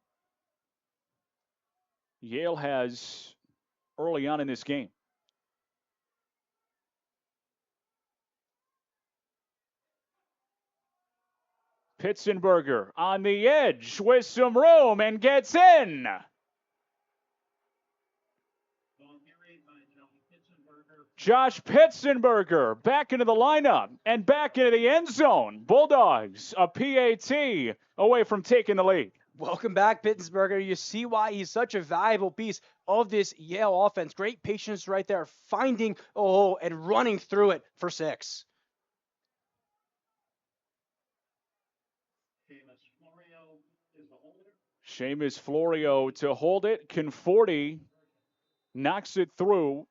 Yale has early on in this game. Pitzenberger on the edge with some room and gets in. Josh Pitzenberger back into the lineup and back into the end zone. Bulldogs, a PAT away from taking the lead. Welcome back, Pittsburgher. You see why he's such a valuable piece of this Yale offense. Great patience right there, finding a hole and running through it for 6. Seamus Florio to hold it. Conforti knocks it through.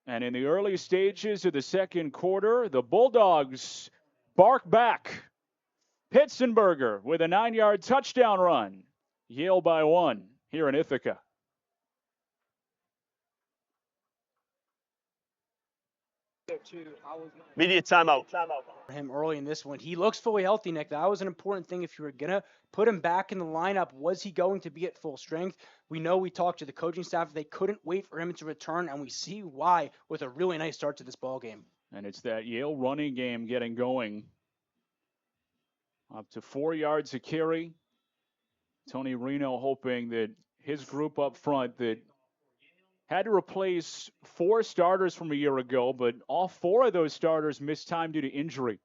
And in the early stages of the 2nd quarter, the Bulldogs bark back. Pitzenberger with a 9-yard touchdown run. Yale by 1 here in Ithaca. Media timeout. For him early in this one. He looks fully healthy, Nick. That was an important thing if you were going to put him back in the lineup. Was he going to be at full strength? We know we talked to the coaching staff. They couldn't wait for him to return, and we see why with a really nice start to this ball game. And it's that Yale running game getting going. Up to 4 yards a carry. Tony Reno hoping that his group up front that had to replace 4 starters from a year ago, but all 4 of those starters missed time due to injury.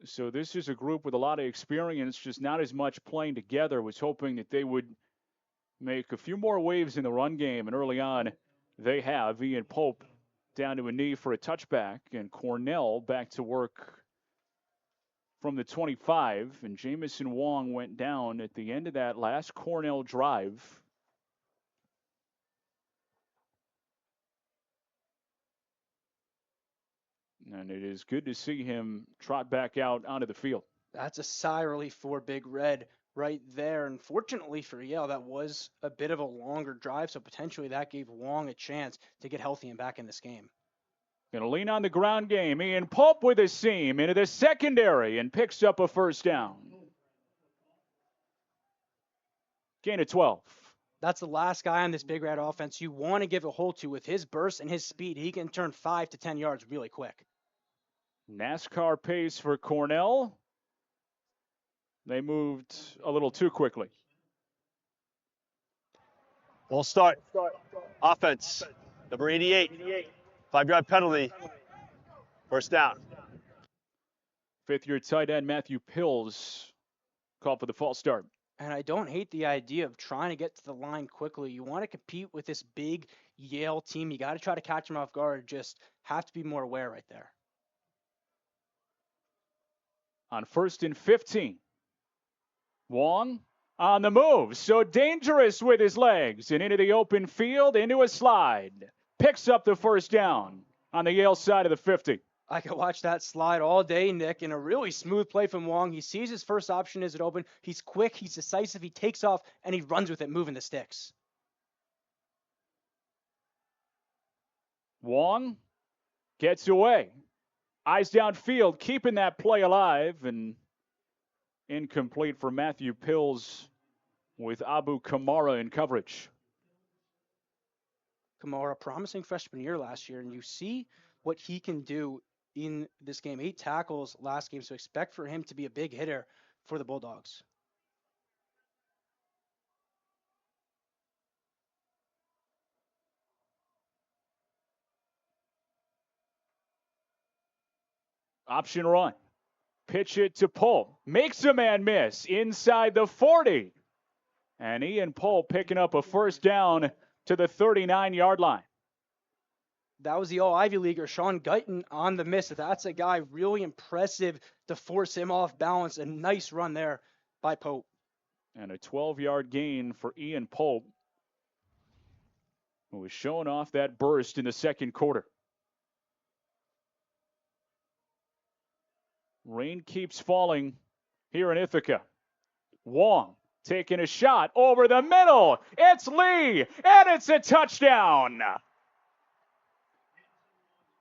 So this is a group with a lot of experience, just not as much playing together. Was hoping that they would make a few more waves in the run game, and early on they have. Ian Pope down to a knee for a touchback, and Cornell back to work from the 25, and Jamison Wong went down at the end of that last Cornell drive. And it is good to see him trot back out onto the field. That's a sigh of relief for Big Red right there. Unfortunately for Yale, that was a bit of a longer drive, so potentially that gave Wong a chance to get healthy and back in this game. Going to lean on the ground game. Ian Pope with a seam into the secondary and picks up a first down. Gain of 12. That's the last guy on this Big Red offense you want to give a hold to. With his burst and his speed, he can turn 5 to 10 yards really quick. NASCAR pace for Cornell. They moved a little too quickly. Ball start. Offense. Number 88. 5-yard penalty. First down. Fifth-year tight end Matthew Pills called for the false start. And I don't hate the idea of trying to get to the line quickly. You want to compete with this big Yale team. You got to try to catch them off guard. Just have to be more aware right there. On 1st and 15. Wong on the move. So dangerous with his legs. And into the open field, into a slide. Picks up the first down on the Yale side of the 50. I could watch that slide all day, Nick, and a really smooth play from Wong. He sees his first option as it open. He's quick, he's decisive, he takes off, and he runs with it, moving the sticks. Wong gets away. Eyes downfield, keeping that play alive, and incomplete for Matthew Pills with Abu Kamara in coverage. Kamara, promising freshman year last year, and you see what he can do in this game. 8 tackles last game, so expect for him to be a big hitter for the Bulldogs. Option run. Pitch it to Pope. Makes a man miss inside the 40. And Ian Pope picking up a first down to the 39-yard line. That was the All-Ivy Leaguer, Sean Guyton, on the miss. That's a guy really impressive to force him off balance. A nice run there by Pope. And a 12-yard gain for Ian Pope, who was showing off that burst in the second quarter. Rain keeps falling here in Ithaca. Wong taking a shot over the middle. It's Lee, and it's a touchdown.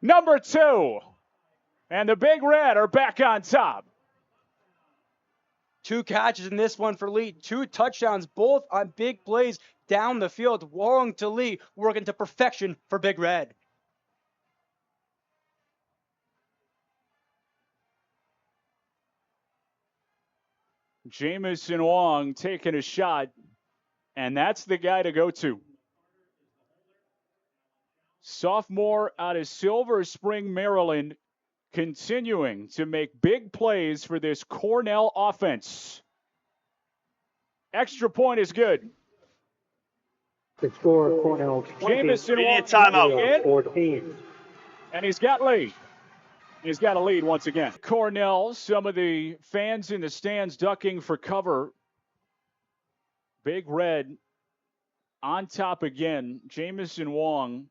Number 2. And the Big Red are back on top. 2 catches in this one for Lee. 2 touchdowns, both on big plays down the field. Wong to Lee, working to perfection for Big Red. Jamison Wong taking a shot, and that's the guy to go to. Sophomore out of Silver Spring, Maryland, continuing to make big plays for this Cornell offense. Extra point is good. The score, Cornell 20, Jamison Wong timeout. 14. And he's got lead. He's got a lead once again. Cornell, some of the fans in the stands ducking for cover. Big Red on top again. Jamison Wong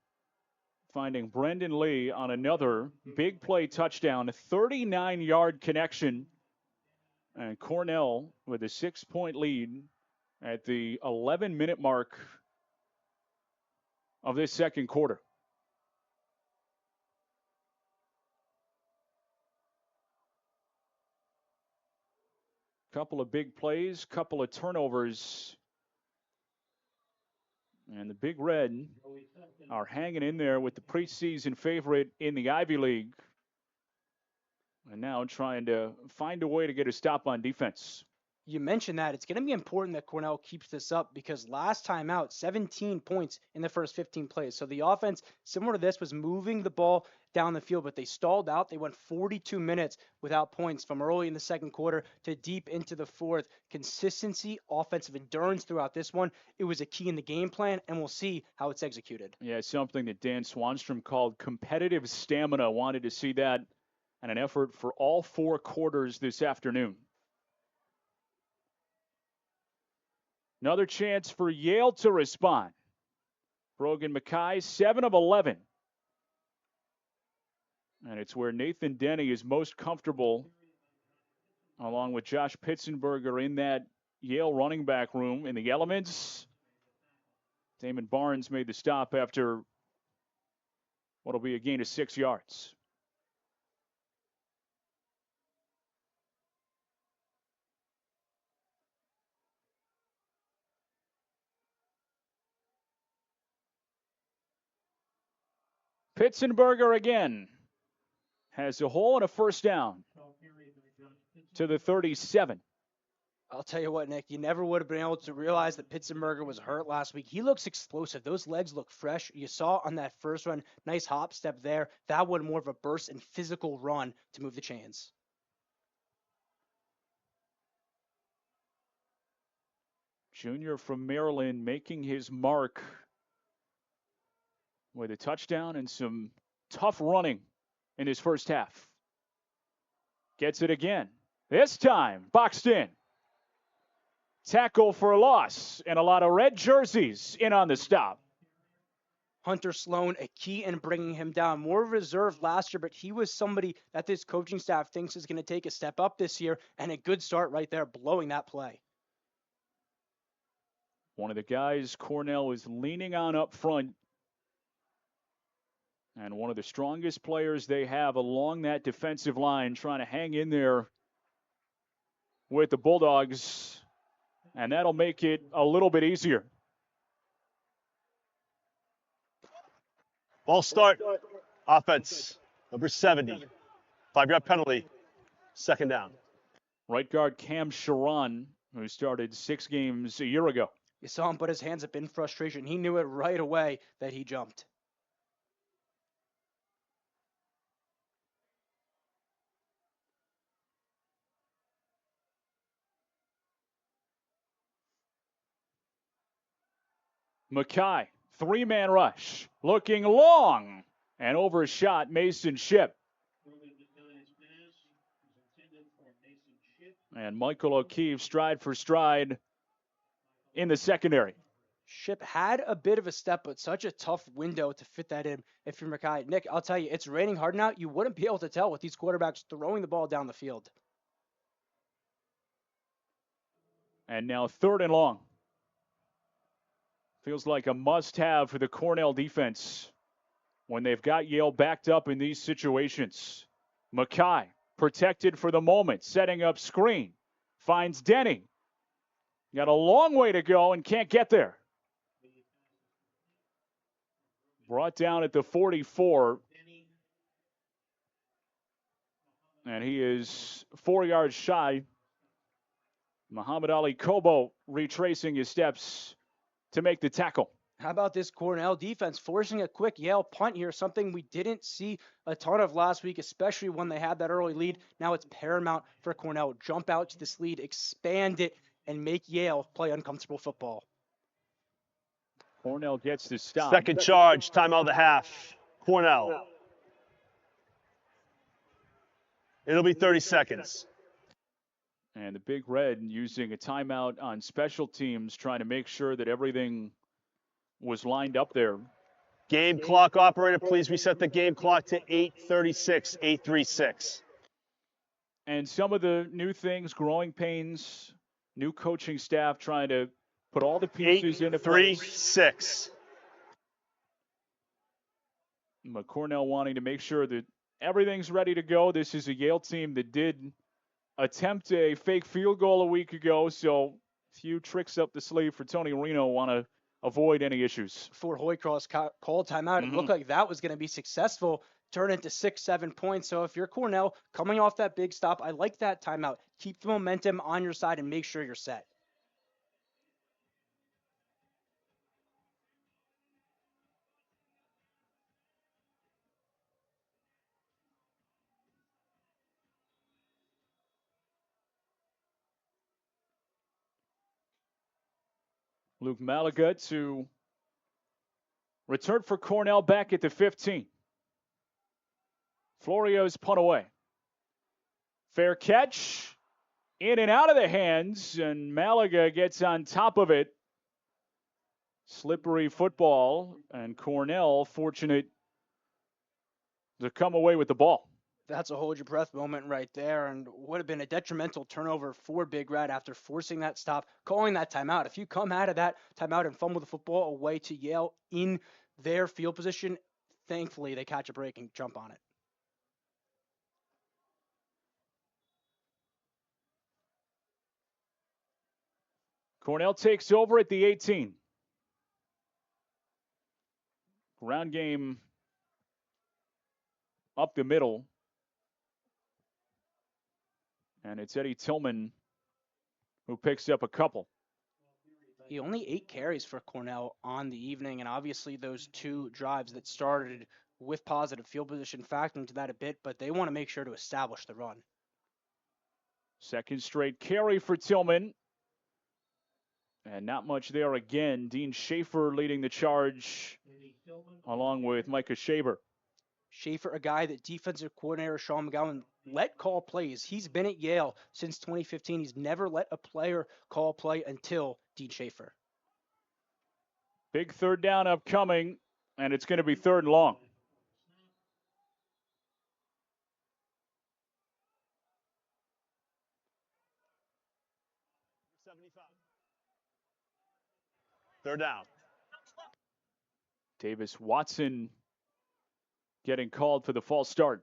finding Brendan Lee on another big play touchdown. A 39-yard connection. And Cornell with a 6-point lead at the 11-minute mark of this second quarter. Couple of big plays, couple of turnovers. And the Big Red are hanging in there with the preseason favorite in the Ivy League. And now trying to find a way to get a stop on defense. You mentioned that. It's going to be important that Cornell keeps this up because last time out, 17 points in the first 15 plays. So the offense, similar to this, was moving the ball down the field, but they stalled out. They went 42 minutes without points from early in the second quarter to deep into the fourth. Consistency, offensive endurance throughout this one. It was a key in the game plan, and we'll see how it's executed. Yeah, something that Dan Swanstrom called competitive stamina. Wanted to see that and an effort for all 4 quarters this afternoon. Another chance for Yale to respond. Brogan Mackay, 7 of 11. And it's where Nathan Denny is most comfortable, along with Josh Pitzenberger in that Yale running back room in the elements. Damon Barnes made the stop after what'll be a gain of 6 yards. Pitzenberger again has a hole and a first down to the 37. I'll tell you what, Nick, you never would have been able to realize that Pitzenberger was hurt last week. He looks explosive. Those legs look fresh. You saw on that first run, nice hop step there. That one more of a burst and physical run to move the chains. Junior from Maryland making his mark with a touchdown and some tough running in his first half. Gets it again. This time, boxed in. Tackle for a loss, and a lot of red jerseys in on the stop. Hunter Sloan, a key in bringing him down. More reserved last year, but he was somebody that this coaching staff thinks is going to take a step up this year, and a good start right there, blowing that play. One of the guys Cornell is leaning on up front, and one of the strongest players they have along that defensive line, trying to hang in there with the Bulldogs, and that'll make it a little bit easier. Ball start. Offense, number 70. 5-yard penalty. Second down. Right guard Cam Sharon, who started 6 games a year ago. You saw him put his hands up in frustration. He knew it right away that he jumped. Mackay, 3-man rush, looking long, and overshot Mason Ship. And Michael O'Keefe stride for stride in the secondary. Ship had a bit of a step, but such a tough window to fit that in if you're Mackay. Nick, I'll tell you, it's raining hard now. You wouldn't be able to tell with these quarterbacks throwing the ball down the field. And now 3rd and long. Feels like a must-have for the Cornell defense when they've got Yale backed up in these situations. Mackay, protected for the moment, setting up screen. Finds Denning. Got a long way to go and can't get there. Brought down at the 44. And he is 4 yards shy. Muhammad Ali Kobo retracing his steps to make the tackle. How about this Cornell defense forcing a quick Yale punt here, something we didn't see a ton of last week, especially when they had that early lead. Now it's paramount for Cornell. Jump out to this lead, expand it, and make Yale play uncomfortable football. Cornell gets the stop. Second charge, timeout of the half. Cornell. It'll be 30 seconds. And the Big Red using a timeout on special teams, trying to make sure that everything was lined up there. Game clock operator, please reset the game clock to 8:36, 8:36. And some of the new things, growing pains, new coaching staff trying to put all the pieces into place. 8:36. Cornell wanting to make sure that everything's ready to go. This is a Yale team that did attempt a fake field goal a week ago, so a few tricks up the sleeve for Tony Reno. Want to avoid any issues. Before Hoycross called timeout, it looked like that was going to be successful, turn into 6-7 points. So if you're Cornell coming off that big stop, I like that timeout. Keep the momentum on your side and make sure you're set. Luke Malaga to return for Cornell back at the 15. Florio's punt away. Fair catch. In and out of the hands, and Malaga gets on top of it. Slippery football, and Cornell fortunate to come away with the ball. That's a hold your breath moment right there, and would have been a detrimental turnover for Big Red after forcing that stop, calling that timeout. If you come out of that timeout and fumble the football away to Yale in their field position, thankfully they catch a break and jump on it. Cornell takes over at the 18. Ground game up the middle. And it's Eddie Tillman who picks up a couple. He only 8 carries for Cornell on the evening, and obviously those 2 drives that started with positive field position factor into that a bit, but they want to make sure to establish the run. Second straight carry for Tillman. And not much there again. Dean Schaefer leading the charge along with Micah Shaber. Schaefer, a guy that defensive coordinator Sean McGowan let call plays. He's been at Yale since 2015. He's never let a player call play until Dean Schaefer. Big third down upcoming, and it's going to be third and long. Third down. Davis Watson getting called for the false start.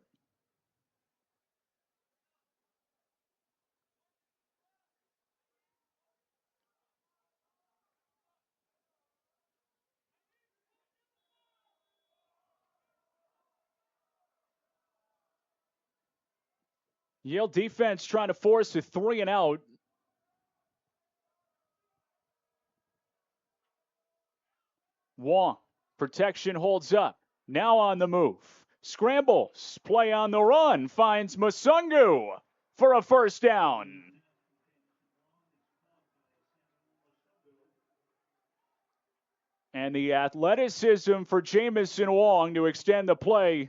Yale defense trying to force a 3 and out. Wong, protection holds up. Now on the move. Scrambles, play on the run, finds Masungu for a first down. And the athleticism for Jamison Wong to extend the play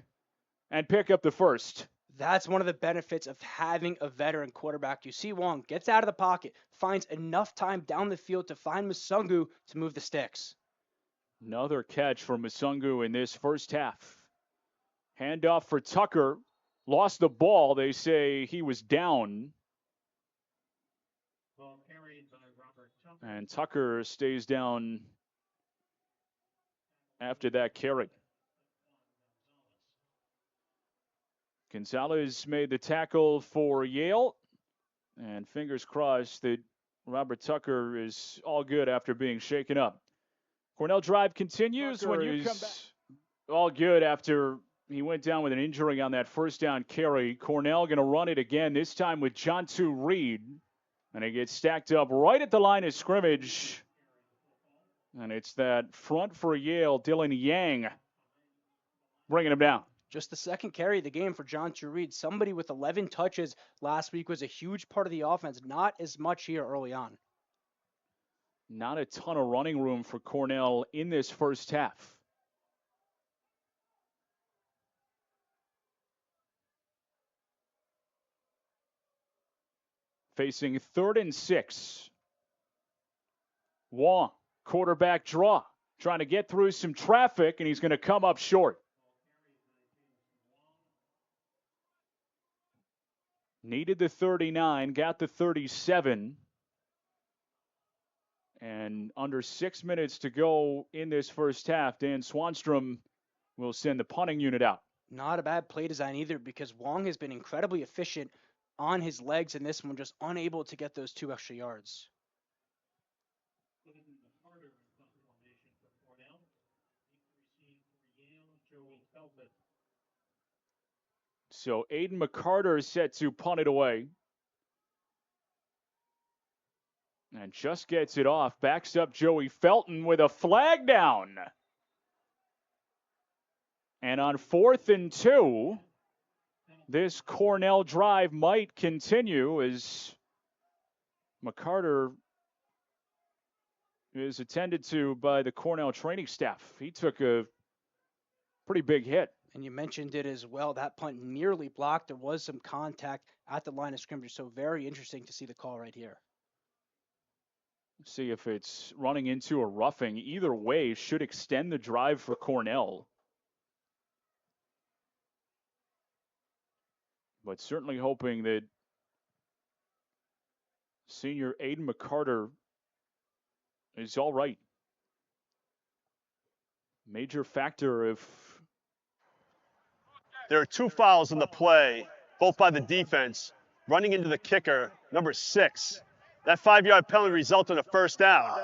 and pick up the first. That's one of the benefits of having a veteran quarterback. You see Wong gets out of the pocket, finds enough time down the field to find Masungu to move the sticks. Another catch for Masungu in this first half. Handoff for Tucker. Lost the ball. They say he was down. Ball carried by Robert Tucker. And Tucker stays down after that carry. Gonzalez made the tackle for Yale. And fingers crossed that Robert Tucker is all good after being shaken up. Cornell drive continues Tucker when you come back. All good after he went down with an injury on that first down carry. Cornell going to run it again, this time with Jontu Reed. And it gets stacked up right at the line of scrimmage. And it's that front for Yale, Dylan Yang, bringing him down. Just the second carry of the game for Jontu Reed. Somebody with 11 touches last week was a huge part of the offense. Not as much here early on. Not a ton of running room for Cornell in this first half. Facing 3rd and 6. Wong, quarterback draw, trying to get through some traffic, and he's going to come up short. Needed the 39, got the 37. And under 6 minutes to go in this first half, Dan Swanstrom will send the punting unit out. Not a bad play design either, because Wong has been incredibly efficient on his legs in this one, just unable to get those 2 extra yards. So Aiden McCarter is set to punt it away. And just gets it off. Backs up Joey Felton with a flag down. And on 4th and 2, this Cornell drive might continue as McCarter is attended to by the Cornell training staff. He took a pretty big hit. And you mentioned it as well. That punt nearly blocked. There was some contact at the line of scrimmage. So very interesting to see the call right here. See if it's running into a roughing. Either way should extend the drive for Cornell. But certainly hoping that senior Aiden McCarter is all right. Major factor if... There are 2 fouls in the play, both by the defense, running into the kicker, number 6. That 5-yard penalty resulted in a first down.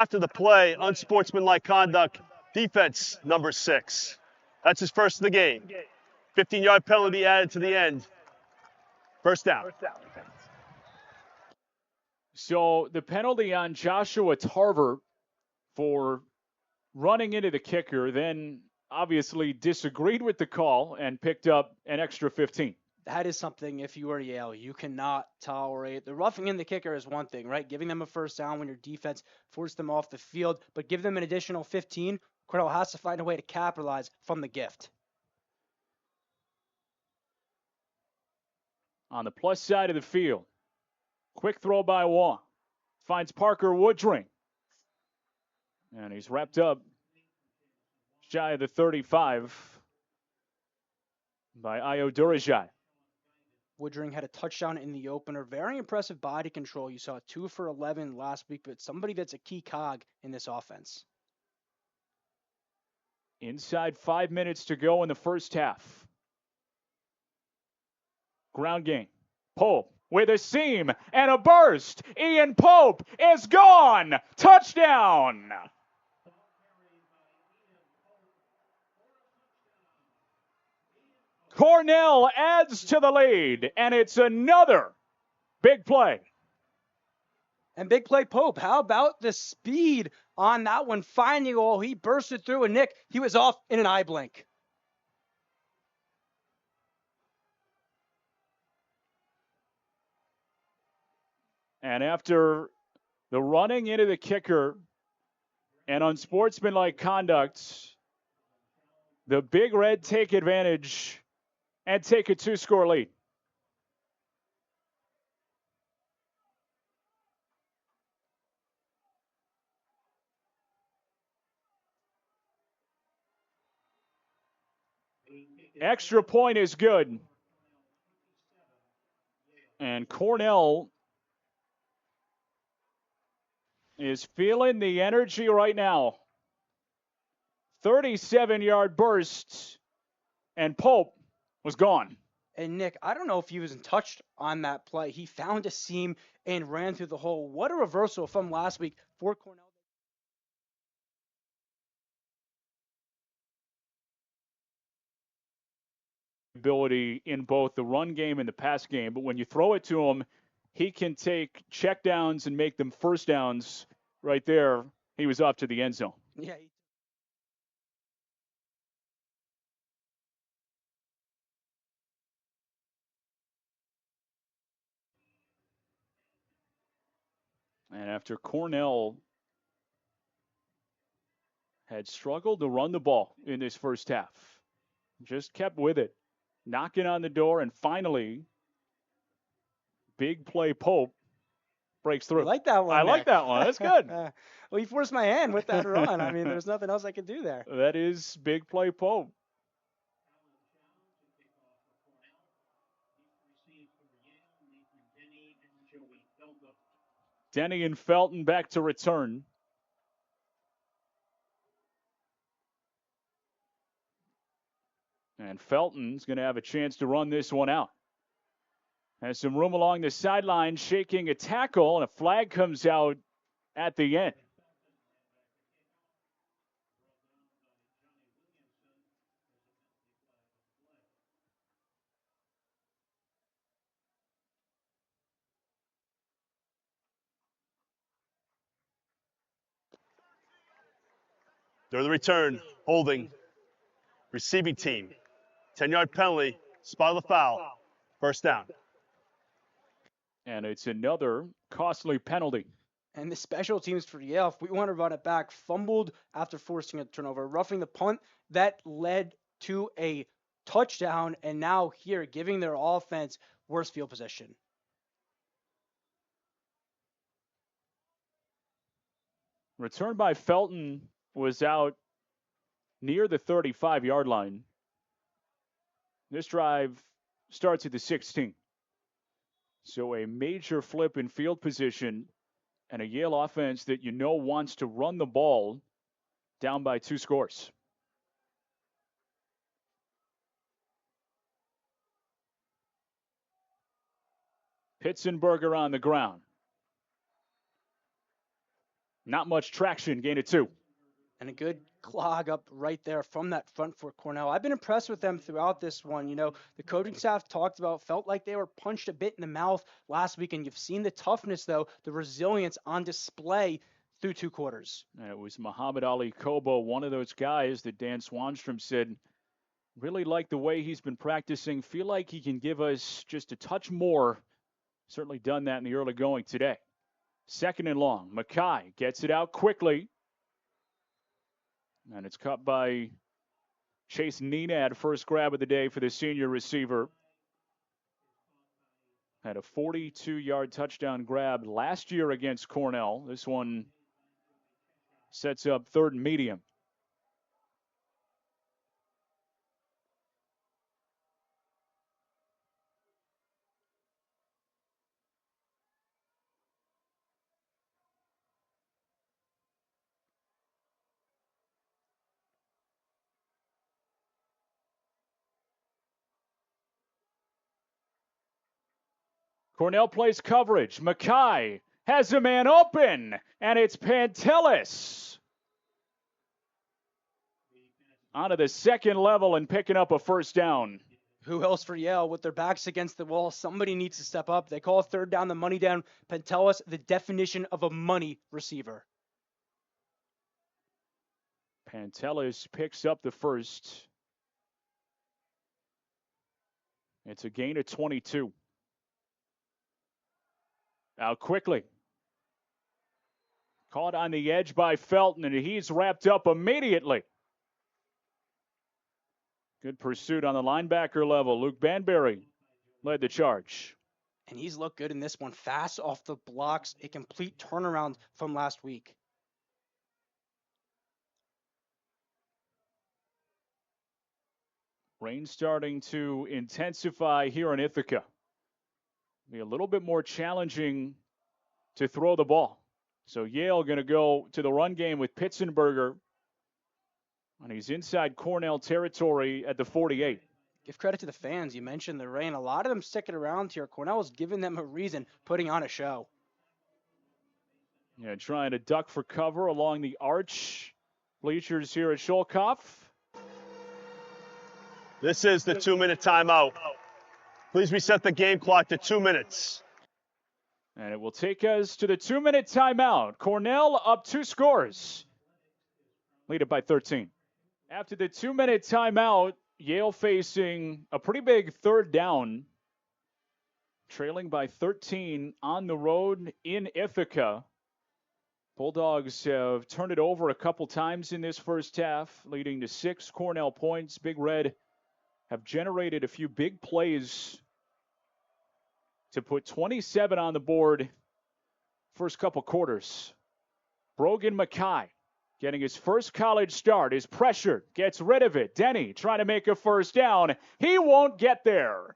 After the play, unsportsmanlike conduct, defense, number 6. That's his first of the game. 15-yard penalty added to the end. First down. So the penalty on Joshua Tarver for running into the kicker, then obviously disagreed with the call and picked up an extra 15. That is something, if you are Yale, you cannot tolerate. The roughing in the kicker is one thing, right? Giving them a first down when your defense forced them off the field, but give them an additional 15. Cornell has to find a way to capitalize from the gift. On the plus side of the field, quick throw by Wong. Finds Parker Woodring. And he's wrapped up shy of the 35 by Ayo Durajai. Woodring had a touchdown in the opener. Very impressive body control. You saw 2 for 11 last week, but somebody that's a key cog in this offense. Inside 5 minutes to go in the first half. Ground game. Pope with a seam and a burst. Ian Pope is gone. Touchdown. Cornell adds to the lead, and it's another big play. And big play Pope. How about the speed on that one? Finding all, he bursted through, and Nick, he was off in an eye blink. And after the running into the kicker and unsportsmanlike conduct, the Big Red take advantage and take a 2-score lead. Extra point is good. And Cornell is feeling the energy right now. 37-yard burst, and Pope was gone. And Nick, I don't know if he was touched on that play. He found a seam and ran through the hole. What a reversal from last week for Cornell. Ability in both the run game and the pass game, but when you throw it to him, he can take check downs and make them first downs. Right there, he was off to the end zone. Yeah. And after Cornell had struggled to run the ball in this first half, just kept with it, knocking on the door, and finally, big play Pope breaks through. I like that one. I like that one. That's good. Well, he forced my hand with that run. I mean, there's nothing else I could do there. That is big play Pope. Denny and Felton back to return. And Felton's going to have a chance to run this one out. Has some room along the sideline, shaking a tackle, and a flag comes out at the end. They're the return, holding, receiving team. 10-yard penalty, spot of the foul, first down. And it's another costly penalty. And the special teams for Yale, if we want to run it back, fumbled after forcing a turnover, roughing the punt, that led to a touchdown, and now here, giving their offense worse field position. Return by Felton was out near the 35-yard line. This drive starts at the 16. So a major flip in field position and a Yale offense that you know wants to run the ball down by 2 scores. Pitzenberger on the ground. Not much traction, gain of 2. And a good clog up right there from that front for Cornell. I've been impressed with them throughout this one. You know, the coaching staff felt like they were punched a bit in the mouth last week, and you've seen the toughness, though, the resilience on display through 2 quarters. And it was Muhammad Ali Kobo, one of those guys that Dan Swanstrom said really like the way he's been practicing, feel like he can give us just a touch more. Certainly done that in the early going today. 2nd and long. Mackay gets it out quickly. And it's caught by Chase Nenad, first grab of the day for the senior receiver. Had a 42-yard touchdown grab last year against Cornell. This one sets up 3rd and medium. Cornell plays coverage. Mackay has a man open, and it's Pantelis onto the 2nd level and picking up a 1st down. Who else for Yale with their backs against the wall? Somebody needs to step up. They call a 3rd down, the money down. Pantelis, the definition of a money receiver. Pantelis picks up the 1st. It's a gain of 22. Out quickly. Caught on the edge by Felton, and he's wrapped up immediately. Good pursuit on the linebacker level. Luke Banbury led the charge. And he's looked good in this one. Fast off the blocks. A complete turnaround from last week. Rain starting to intensify here in Ithaca. Be a little bit more challenging to throw the ball. So Yale going to go to the run game with Pitzenberger. And he's inside Cornell territory at the 48. Give credit to the fans. You mentioned the rain. A lot of them sticking around here. Cornell is giving them a reason, putting on a show. Yeah, trying to duck for cover along the arch bleachers here at Sholkoff. This is the 2-minute timeout. Please reset the game clock to 2 minutes. And it will take us to the 2-minute timeout. Cornell up 2 scores. Lead it by 13. After the 2-minute timeout, Yale facing a pretty big 3rd down. Trailing by 13 on the road in Ithaca. Bulldogs have turned it over a couple times in this first half, leading to 6 Cornell points. Big Red have generated a few big plays to put 27 on the board first couple quarters. Brogan Mackay getting his first college start is pressured, gets rid of it. Denny trying to make a 1st down. He won't get there.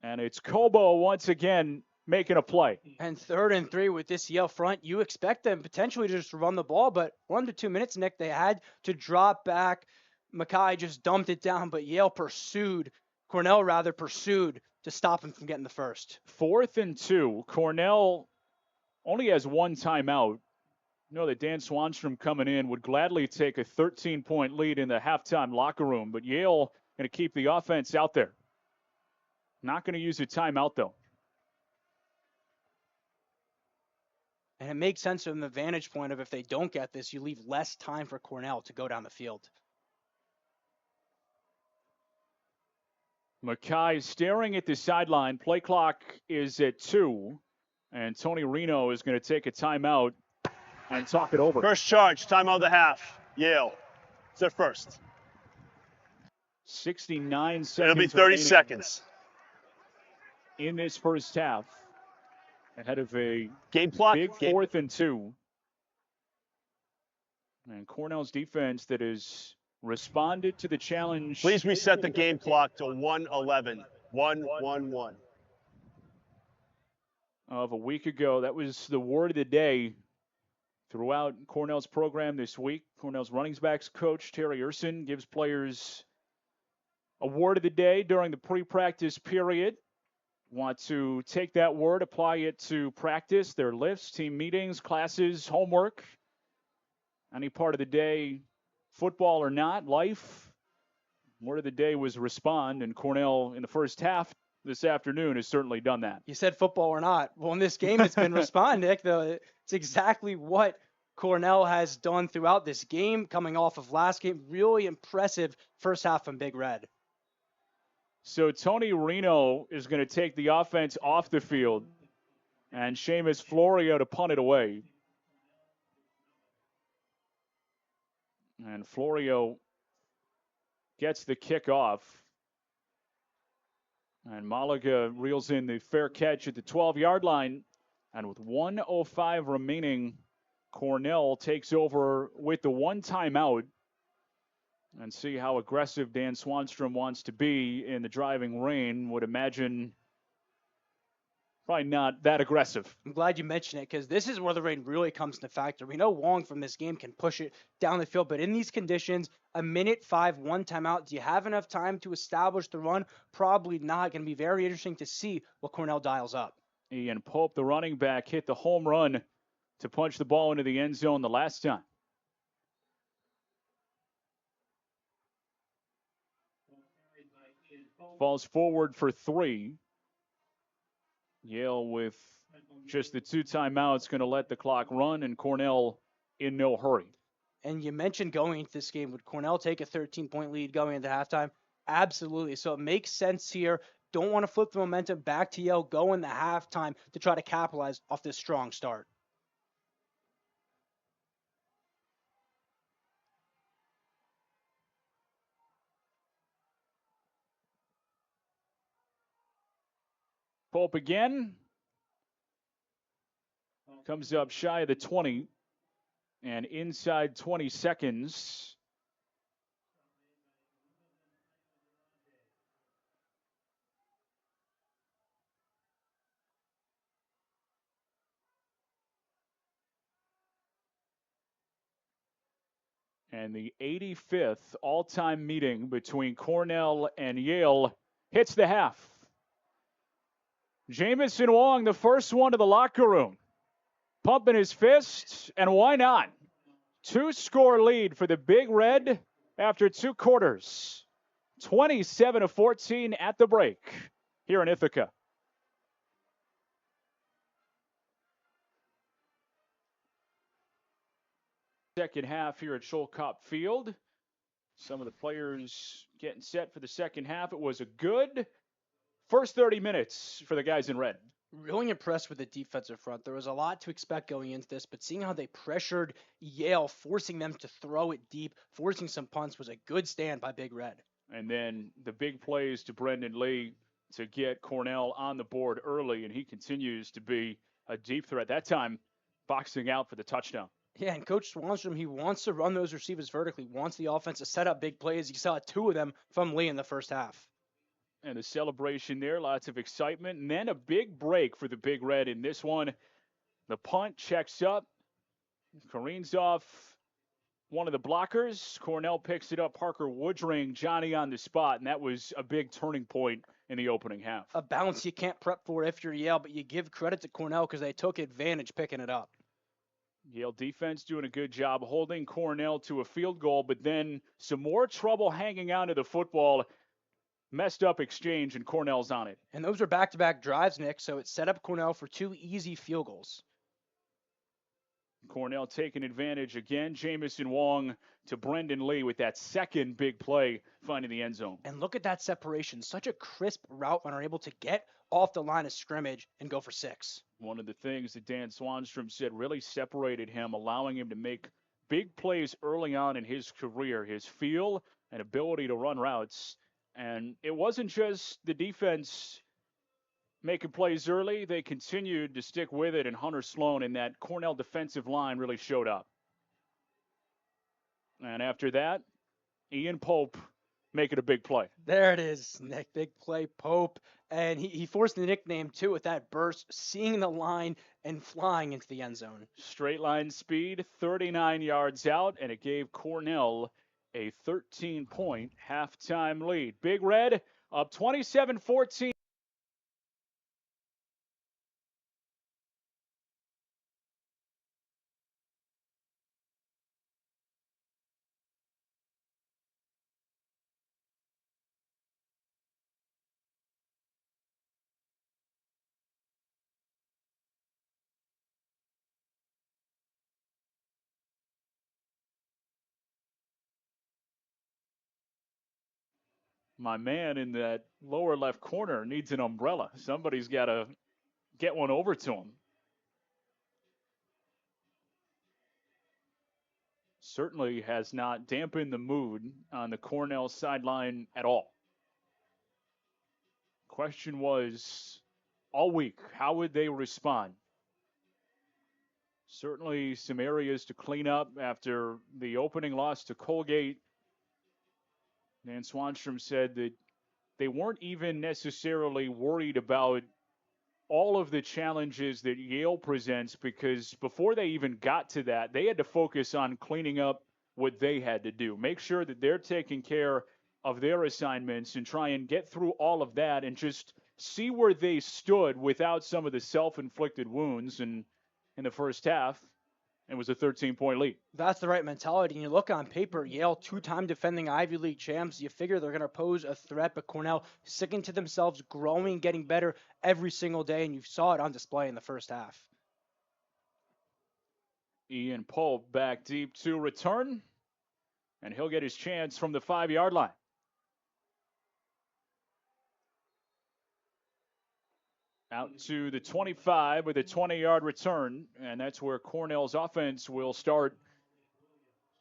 And it's Kobo once again making a play. And 3rd and 3 with this Yale front, you expect them potentially to just run the ball, but 1 to 2 minutes, Nick, they had to drop back. Mackay just dumped it down, but Yale Cornell pursued to stop him from getting the 1st. 4th and 2. Cornell only has 1 timeout. You know that Dan Swanstrom coming in would gladly take a 13-point lead in the halftime locker room, but Yale going to keep the offense out there. Not going to use a timeout, though. And it makes sense from the vantage point of if they don't get this, you leave less time for Cornell to go down the field. Mackay staring at the sideline. Play clock is at 2. And Tony Reno is going to take a timeout and talk it over. First charge, timeout of the half. Yale. It's their first. 69 seconds. It'll be 30 seconds. In this first half. Ahead of a game clock. Big 4th and 2. And Cornell's defense that has responded to the challenge. Please reset the game clock to 1:11. 1:11. Of a week ago. That was the word of the day throughout Cornell's program this week. Cornell's running backs coach Terry Urson gives players a word of the day during the pre-practice period. want to take that word, apply it to practice, their lifts, team meetings, classes, homework, any part of the day, football or not, life. Word of the day was respond, and Cornell in the first half this afternoon has certainly done that. You said football or not. Well, in this game, it's been respond, Nick. It's exactly what Cornell has done throughout this game, coming off of last game. Really impressive first half from Big Red. So Tony Reno is going to take the offense off the field, and Seamus Florio to punt it away. And Florio gets the kickoff. And Malaga reels in the fair catch at the 12-yard line. And with 1:05 remaining, Cornell takes over with the one timeout. And see how aggressive Dan Swanstrom wants to be in the driving rain. Would imagine probably not that aggressive. I'm glad you mentioned it because this is where the rain really comes into factor. We know Wong from this game can push it down the field, but in these conditions, a minute 5, one timeout, do you have enough time to establish the run? Probably not. Going to be very interesting to see what Cornell dials up. Ian Pope, the running back, hit the home run to punch the ball into the end zone the last time. Falls forward for 3. Yale with just the 2 timeouts going to let the clock run, and Cornell in no hurry. And you mentioned going into this game, would Cornell take a 13-point lead going into halftime? Absolutely. So it makes sense here. Don't want to flip the momentum back to Yale, go in the halftime to try to capitalize off this strong start. Pope again. Comes up shy of the 20 and inside 20 seconds. And the 85th all-time meeting between Cornell and Yale hits the half. Jamison Wong, the first one to the locker room, pumping his fist, and why not? 2-score lead for the Big Red after 2 quarters. 27-14 at the break here in Ithaca. Second half here at Schollkopf Field. Some of the players getting set for the second half. It was a good first 30 minutes for the guys in red. Really impressed with the defensive front. There was a lot to expect going into this, but seeing how they pressured Yale, forcing them to throw it deep, forcing some punts was a good stand by Big Red. And then the big plays to Brendan Lee to get Cornell on the board early, and he continues to be a deep threat. That time, boxing out for the touchdown. Yeah, and Coach Swanstrom, he wants to run those receivers vertically, wants the offense to set up big plays. You saw 2 of them from Lee in the first half. And the celebration there, lots of excitement. And then a big break for the Big Red in this one. The punt checks up, careens off one of the blockers. Cornell picks it up. Parker Woodring, Johnny on the spot, and that was a big turning point in the opening half. A bounce you can't prep for if you're Yale, but you give credit to Cornell because they took advantage picking it up. Yale defense doing a good job holding Cornell to a field goal, but then some more trouble hanging on to the football. Messed up exchange, and Cornell's on it. And those are back-to-back drives, Nick, so it set up Cornell for 2 easy field goals. Cornell taking advantage again. Jamison Wong to Brendan Lee with that second big play, finding the end zone. And look at that separation. Such a crisp route when they're able to get off the line of scrimmage and go for 6. One of the things that Dan Swanstrom said really separated him, allowing him to make big plays early on in his career, his feel and ability to run routes. And it wasn't just the defense making plays early. They continued to stick with it, and Hunter Sloan in that Cornell defensive line really showed up. And after that, Ian Pope making a big play. There it is, Nick. Big play, Pope. And he forced the nickname, too, with that burst, seeing the line and flying into the end zone. Straight line speed, 39 yards out, and it gave Cornell a 13-point halftime lead. Big Red up 27-14. My man in that lower left corner needs an umbrella. Somebody's got to get one over to him. Certainly has not dampened the mood on the Cornell sideline at all. Question was all week, how would they respond? Certainly some areas to clean up after the opening loss to Colgate. Dan Swanstrom said that they weren't even necessarily worried about all of the challenges that Yale presents, because before they even got to that, they had to focus on cleaning up what they had to do. Make sure that they're taking care of their assignments and try and get through all of that and just see where they stood without some of the self-inflicted wounds. And in the first half, it was a 13-point lead. That's the right mentality. And you look on paper, Yale, two-time defending Ivy League champs. You figure they're going to pose a threat, but Cornell sticking to themselves, growing, getting better every single day, and you saw it on display in the first half. Ian Pope back deep to return, and he'll get his chance from the 5-yard line. Out to the 25 with a 20-yard return, and that's where Cornell's offense will start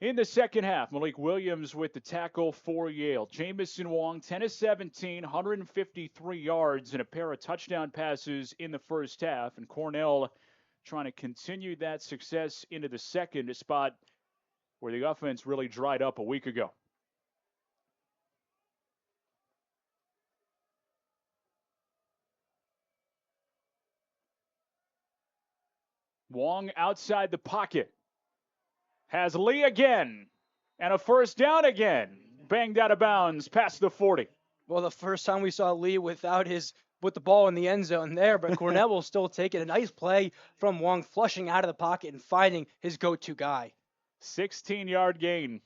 in the second half. Malik Williams with the tackle for Yale. Jamison Wong, 10 of 17, 153 yards, and a pair of touchdown passes in the first half. And Cornell trying to continue that success into the second, a spot where the offense really dried up a week ago. Wong outside the pocket. Has Lee again. And a first down again. Banged out of bounds past the 40. Well, the first time we saw Lee with the ball in the end zone there, but Cornell will still take it. A nice play from Wong, flushing out of the pocket and finding his go-to guy. 16-yard gain.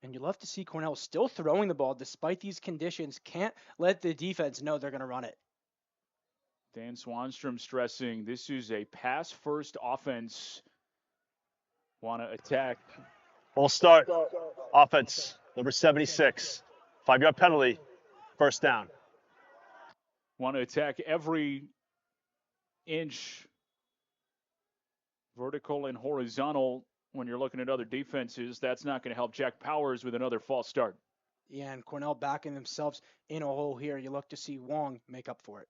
And you love to see Cornell still throwing the ball despite these conditions. Can't let the defense know they're going to run it. Dan Swanstrom stressing this is a pass-first offense. Want to attack. Full start. Offense, number 76. 5-yard penalty. First down. Want to attack every inch, vertical and horizontal. When you're looking at other defenses, that's not going to help Jack Powers with another false start. Yeah, and Cornell backing themselves in a hole here. You look to see Wong make up for it.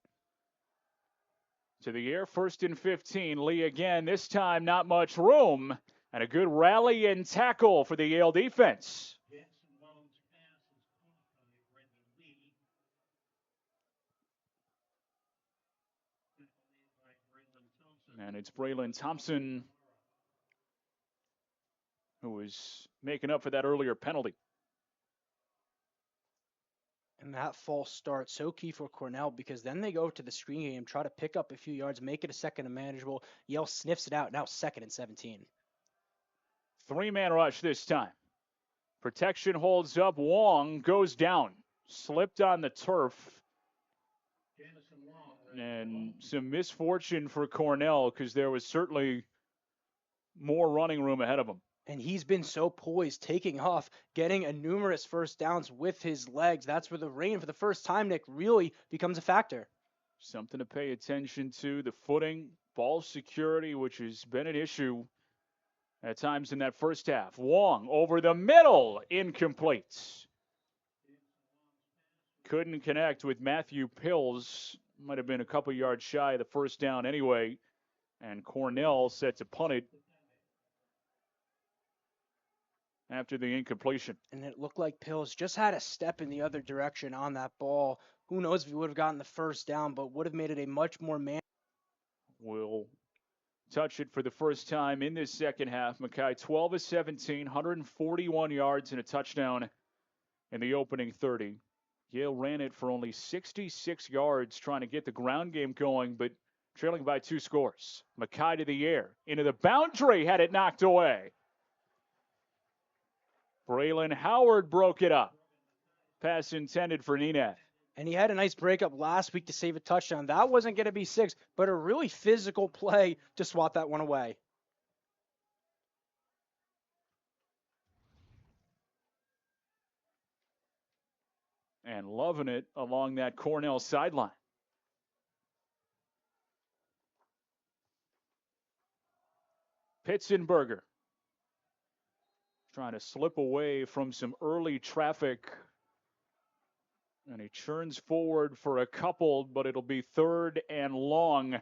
To the air, 1st and 15. Lee again, this time not much room. And a good rally and tackle for the Yale defense. And it's Braylon Thompson who was making up for that earlier penalty. And that false start, so key for Cornell, because then they go to the screen game, try to pick up a few yards, make it a second and manageable. Yale sniffs it out, now 2nd and 17. 3-man rush this time. Protection holds up. Wong goes down. Slipped on the turf. And some misfortune for Cornell, because there was certainly more running room ahead of him. And he's been so poised, taking off, getting a numerous first downs with his legs. That's where the rain, for the first time, Nick, really becomes a factor. Something to pay attention to. The footing, ball security, which has been an issue at times in that first half. Wong over the middle, incomplete. Couldn't connect with Matthew Pills. Might have been a couple yards shy of the first down anyway. And Cornell set to punt it after the incompletion. And it looked like Pills just had a step in the other direction on that ball. Who knows if he would have gotten the first down, but would have made it a much more Will touch it for the first time in this second half. Mackay 12 of 17, 141 yards and a touchdown in the opening 30. Yale ran it for only 66 yards trying to get the ground game going, but trailing by 2 scores. Mackay to the air, into the boundary, had it knocked away. Braylon Howard broke it up. Pass intended for Nenad. And he had a nice breakup last week to save a touchdown. That wasn't going to be 6, but a really physical play to swat that one away. and loving it along that Cornell sideline. Pitzenberger trying to slip away from some early traffic. And he churns forward for a couple, but it'll be 3rd and long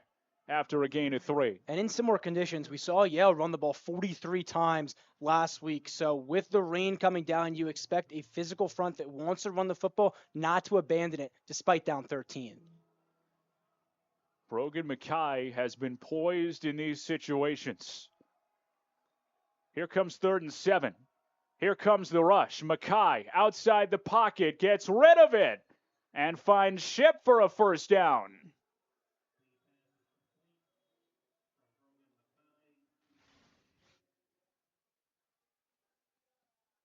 after a gain of 3. And in similar conditions, we saw Yale run the ball 43 times last week. So with the rain coming down, you expect a physical front that wants to run the football, not to abandon it, despite down 13. Brogan Mackay has been poised in these situations. Here comes 3rd and 7. Here comes the rush. Mackay outside the pocket, gets rid of it, and finds Ship for a first down.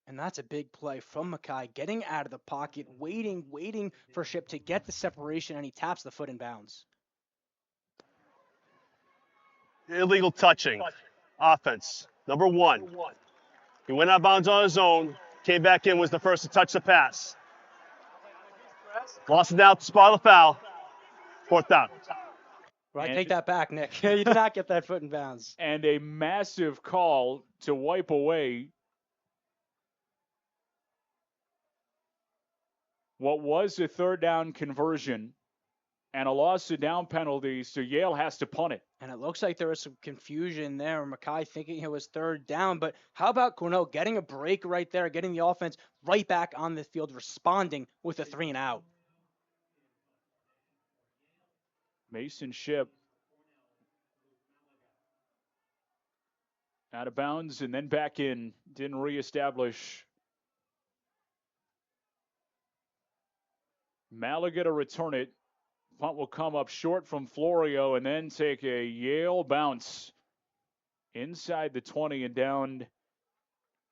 And that's a big play from Mackay, getting out of the pocket, waiting for Ship to get the separation, and he taps the foot in bounds. Illegal touching. Offense. Number 1. He went out of bounds on his own, came back in, was the first to touch the pass. Lost it down at the spot of the foul. 4th down. Right, take that back, Nick. You did not get that foot in bounds. And a massive call to wipe away what was a 3rd down conversion and a loss of down penalty, so Yale has to punt it. And it looks like there was some confusion there. Mackay thinking it was 3rd down, but how about Cornell getting a break right there, getting the offense right back on the field, responding with a 3 and out. Mason Ship out of bounds and then back in, didn't reestablish. Malaga to return it. Punt will come up short from Florio and then take a Yale bounce inside the 20 and down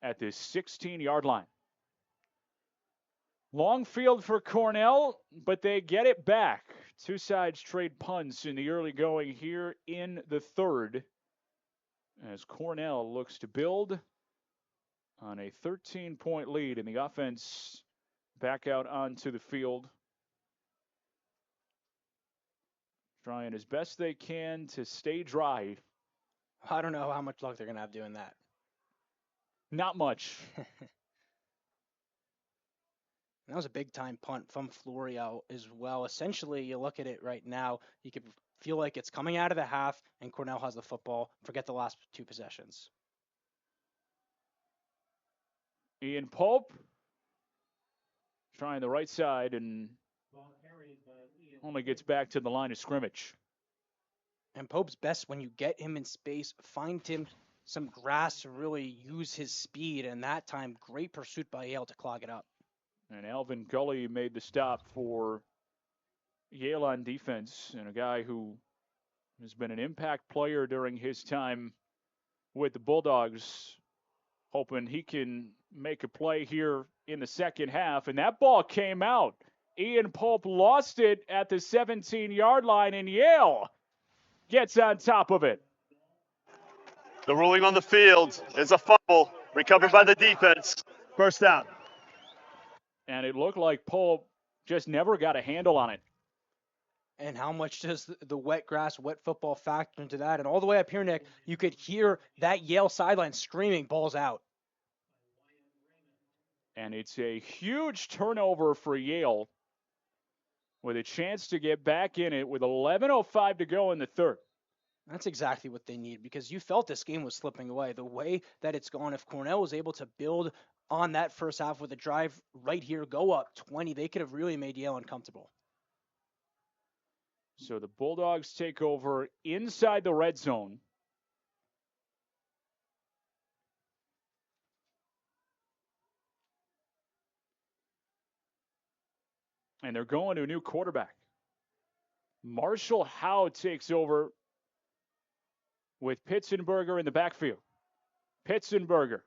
at the 16-yard line. Long field for Cornell, but they get it back. Two sides trade punts in the early going here in the 3rd as Cornell looks to build on a 13-point lead and the offense back out onto the field. Trying as best they can to stay dry. I don't know how much luck they're going to have doing that. Not much. That was a big-time punt from Florio as well. Essentially, you look at it right now, you could feel like it's coming out of the half, and Cornell has the football. Forget the last 2 possessions. Ian Pope trying the right side and only gets back to the line of scrimmage. And Pope's best when you get him in space, find him some grass to really use his speed, and that time, great pursuit by Yale to clog it up. And Alvin Gully made the stop for Yale on defense, and a guy who has been an impact player during his time with the Bulldogs, hoping he can make a play here in the second half. And that ball came out. Ian Pope lost it at the 17-yard line, and Yale gets on top of it. The ruling on the field is a fumble recovered by the defense. First down. And it looked like Pope just never got a handle on it. And how much does the wet grass, wet football factor into that? And all the way up here, Nick, you could hear that Yale sideline screaming, balls out. And it's a huge turnover for Yale with a chance to get back in it with 11:05 to go in the 3rd. That's exactly what they need, because you felt this game was slipping away. The way that it's gone, if Cornell was able to build on that first half with a drive right here, go up 20, they could have really made Yale uncomfortable. So the Bulldogs take over inside the red zone. And they're going to a new quarterback. Marshall Howe takes over with Pitzenberger in the backfield. Pitzenberger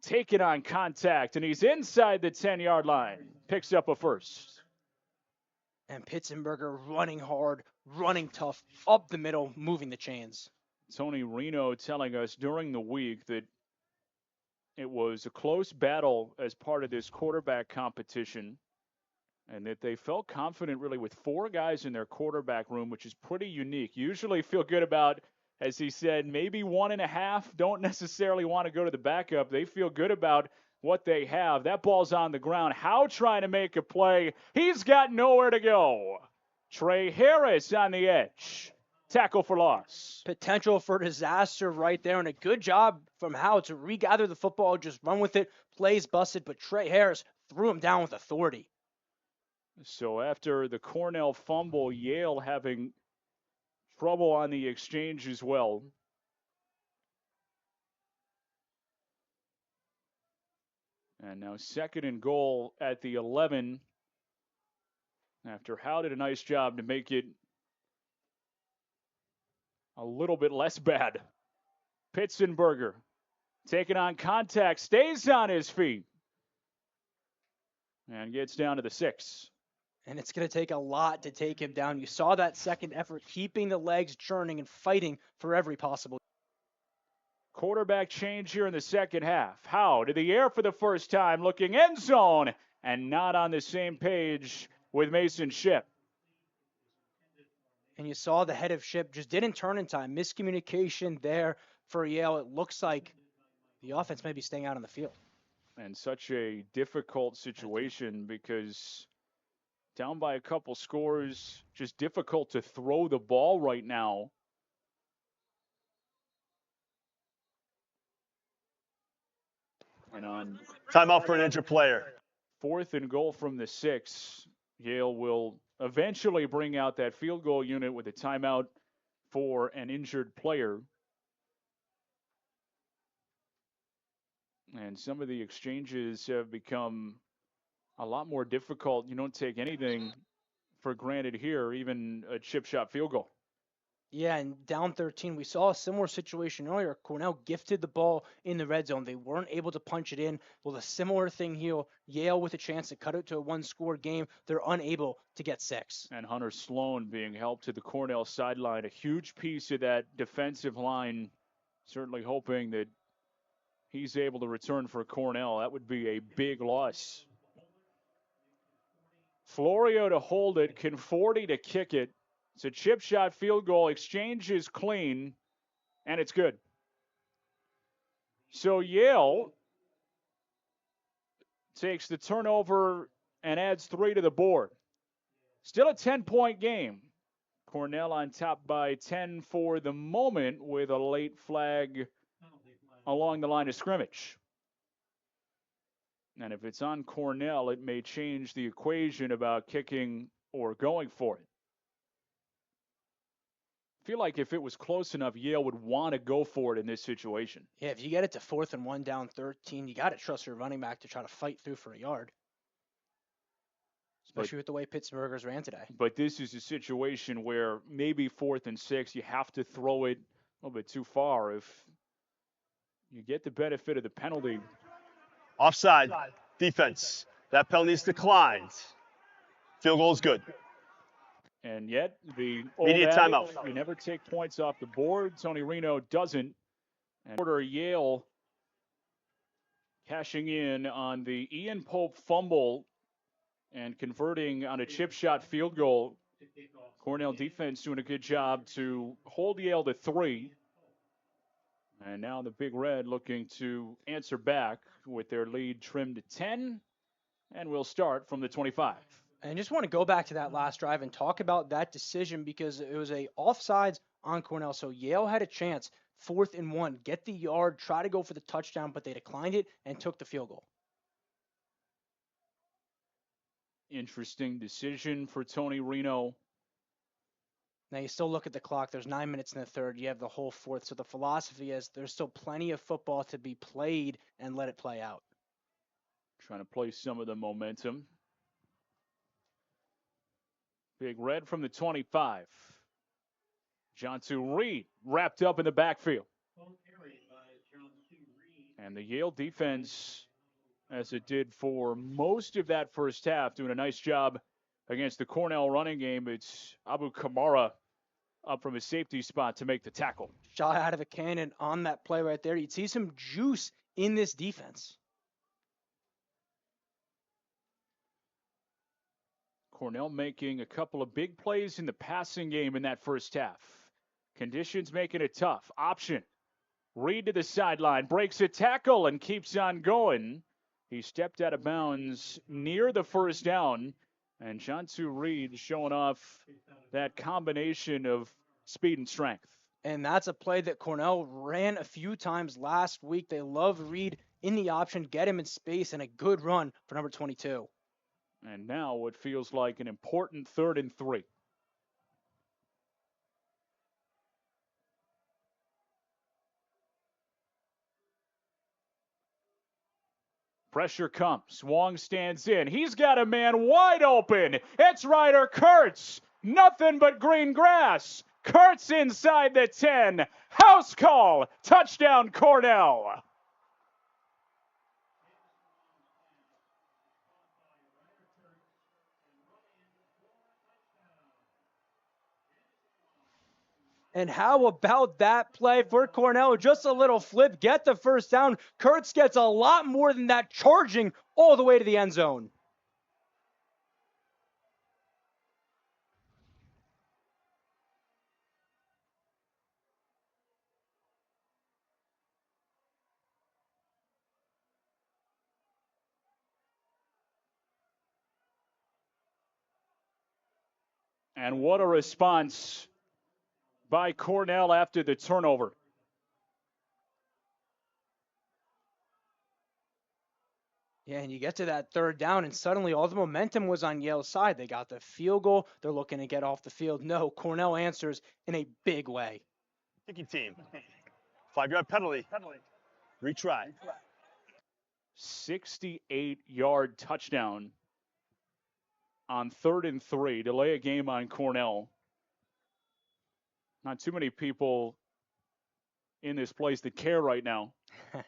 taking on contact, and he's inside the 10-yard line. Picks up a first. And Pitzenberger running hard, running tough, up the middle, moving the chains. Tony Reno telling us during the week that it was a close battle as part of this quarterback competition. and that they felt confident really with 4 guys in their quarterback room, which is pretty unique. Usually feel good about, as he said, maybe 1.5, don't necessarily want to go to the backup. They feel good about what they have. That ball's on the ground. Howe trying to make a play. He's got nowhere to go. Trey Harris on the edge. Tackle for loss. Potential for disaster right there, and a good job from Howe to regather the football, just run with it. Plays busted, but Trey Harris threw him down with authority. So after the Cornell fumble, Yale having trouble on the exchange as well. And now 2nd and goal at the 11. After Howe did a nice job to make it a little bit less bad. Pitzenberger taking on contact, stays on his feet, and gets down to the 6. And it's going to take a lot to take him down. You saw that second effort, keeping the legs churning and fighting for every possible. Quarterback change here in the second half. Howe to the air for the first time, looking end zone, and not on the same page with Mason Shipp. And you saw the head of Shipp just didn't turn in time. Miscommunication there for Yale. It looks like the offense may be staying out on the field. And such a difficult situation because down by a couple scores, just difficult to throw the ball right now. And on Timeout for an injured player. 4th and goal from the 6, Yale will eventually bring out that field goal unit with a timeout for an injured player. And some of the exchanges have become a lot more difficult. You don't take anything for granted here, even a chip shot field goal. Yeah, and down 13, we saw a similar situation earlier. Cornell gifted the ball in the red zone. They weren't able to punch it in. Well, a similar thing here. Yale with a chance to cut it to a 1-score game. They're unable to get 6. And Hunter Sloan being helped to the Cornell sideline. A huge piece of that defensive line. Certainly hoping that he's able to return for Cornell. That would be a big loss. Florio to hold it. Conforti to kick it. It's a chip shot field goal. Exchange is clean, and it's good. So Yale takes the turnover and adds 3 to the board. Still a 10-point game. Cornell on top by 10 for the moment with a late flag along the line of scrimmage. And if it's on Cornell, it may change the equation about kicking or going for it. I feel like if it was close enough, Yale would want to go for it in this situation. Yeah, if you get it to 4th and 1 down 13, you got to trust your running back to try to fight through for a yard. Especially with the way Pittsburghers ran today. But this is a situation where maybe 4th and 6, you have to throw it a little bit too far. If you get the benefit of the penalty. Offside, defense. That penalty's declined. Field goal is good. And yet, the Immediate timeout. You never take points off the board. Tony Reno doesn't. And order Yale cashing in on the Ian Pope fumble and converting on a chip shot field goal. Cornell defense doing a good job to hold Yale to 3. And now the Big Red looking to answer back with their lead trimmed to 10. And we'll start from the 25. And I just want to go back to that last drive and talk about that decision because it was a offsides on Cornell. So Yale had a chance, 4th and 1, get the yard, try to go for the touchdown, but they declined it and took the field goal. Interesting decision for Tony Reno. Now you still look at the clock. There's 9 minutes in the third. You have the whole fourth. So the philosophy is there's still plenty of football to be played and let it play out. Trying to play some of the momentum. Big Red from the 25. Jontu Reed wrapped up in the backfield. And the Yale defense, as it did for most of that first half, doing a nice job against the Cornell running game. It's Abu Kamara up from his safety spot to make the tackle. Shot out of a cannon on that play right there. You'd see some juice in this defense. Cornell making a couple of big plays in the passing game in that first half. Conditions making it tough. Option. Reed to the sideline, breaks a tackle and keeps on going. He stepped out of bounds near the first down, and Jontu Reed showing off that combination of speed and strength. And that's a play that Cornell ran a few times last week. They love Reed in the option, get him in space, and a good run for number 22. And now what feels like an important 3rd and 3. Pressure comes. Wong stands in. He's got a man wide open. It's Ryder Kurtz. Nothing but green grass. Kurtz inside the 10. House call. Touchdown, Cornell. And how about that play for Cornell? Just a little flip, get the first down. Kurtz gets a lot more than that, charging all the way to the end zone. And what a response by Cornell after the turnover. Yeah, and you get to that 3rd down, and suddenly all the momentum was on Yale's side. They got the field goal. They're looking to get off the field. No, Cornell answers in a big way. Kicking team. 5-yard penalty. Retry. 68-yard touchdown on 3rd and 3. Delay a game on Cornell. Not too many people in this place that care right now. A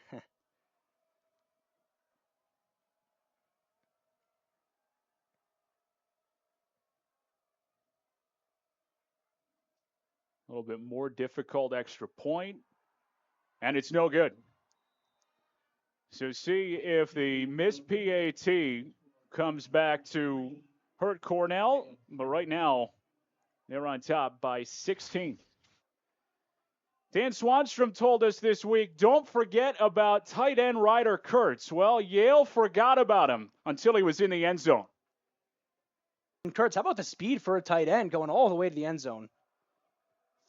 little bit more difficult extra point, and it's no good. So see if the missed PAT comes back to hurt Cornell, but right now they're on top by 16. Dan Swanstrom told us this week, don't forget about tight end Ryder Kurtz. Well, Yale forgot about him until he was in the end zone. And Kurtz, how about the speed for a tight end going all the way to the end zone?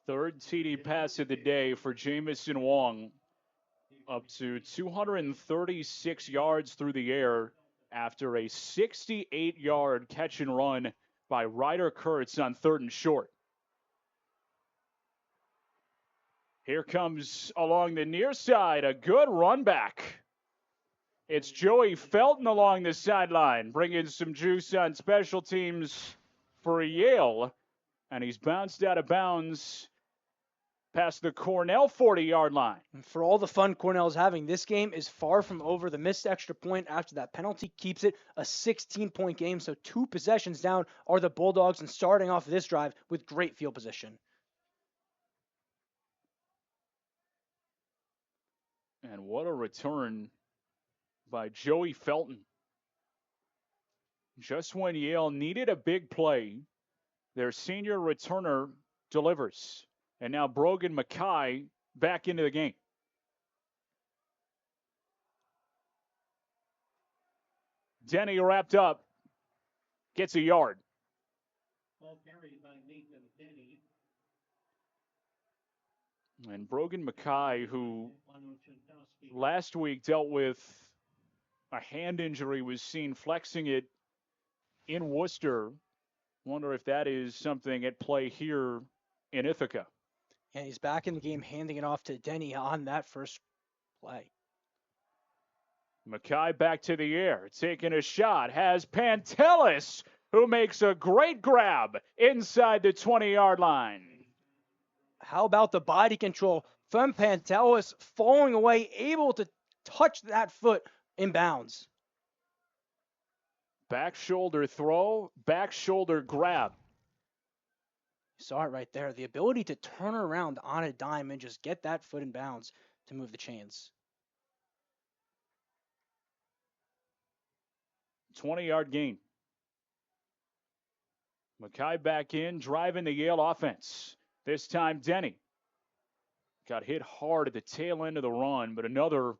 3rd TD pass of the day for Jamison Wong, up to 236 yards through the air after a 68-yard catch and run by Ryder Kurtz on 3rd and short. Here comes along the near side, a good run back. It's Joey Felton along the sideline, bringing some juice on special teams for Yale, and he's bounced out of bounds past the Cornell 40-yard line. For all the fun Cornell's having, this game is far from over. The missed extra point after that penalty keeps it a 16-point game, so 2 possessions down are the Bulldogs, and starting off this drive with great field position. And what a return by Joey Felton. Just when Yale needed a big play, their senior returner delivers. And now Brogan Mackay back into the game. Denny wrapped up, gets a yard. Ball carried by Nathan Denny. And Brogan Mackay, who Lano Chintowski. last week dealt with a hand injury, was seen flexing it in Worcester. Wonder if that is something at play here in Ithaca. And he's back in the game, handing it off to Denny on that first play. Mackay back to the air, taking a shot, has Pantelis, who makes a great grab inside the 20-yard line. How about the body control from Pantelis falling away, able to touch that foot in bounds. Back shoulder throw, back shoulder grab. You saw it right there. The ability to turn around on a dime and just get that foot in bounds to move the chains. 20-yard gain. Mackay back in, driving the Yale offense. This time, Denny got hit hard at the tail end of the run, but another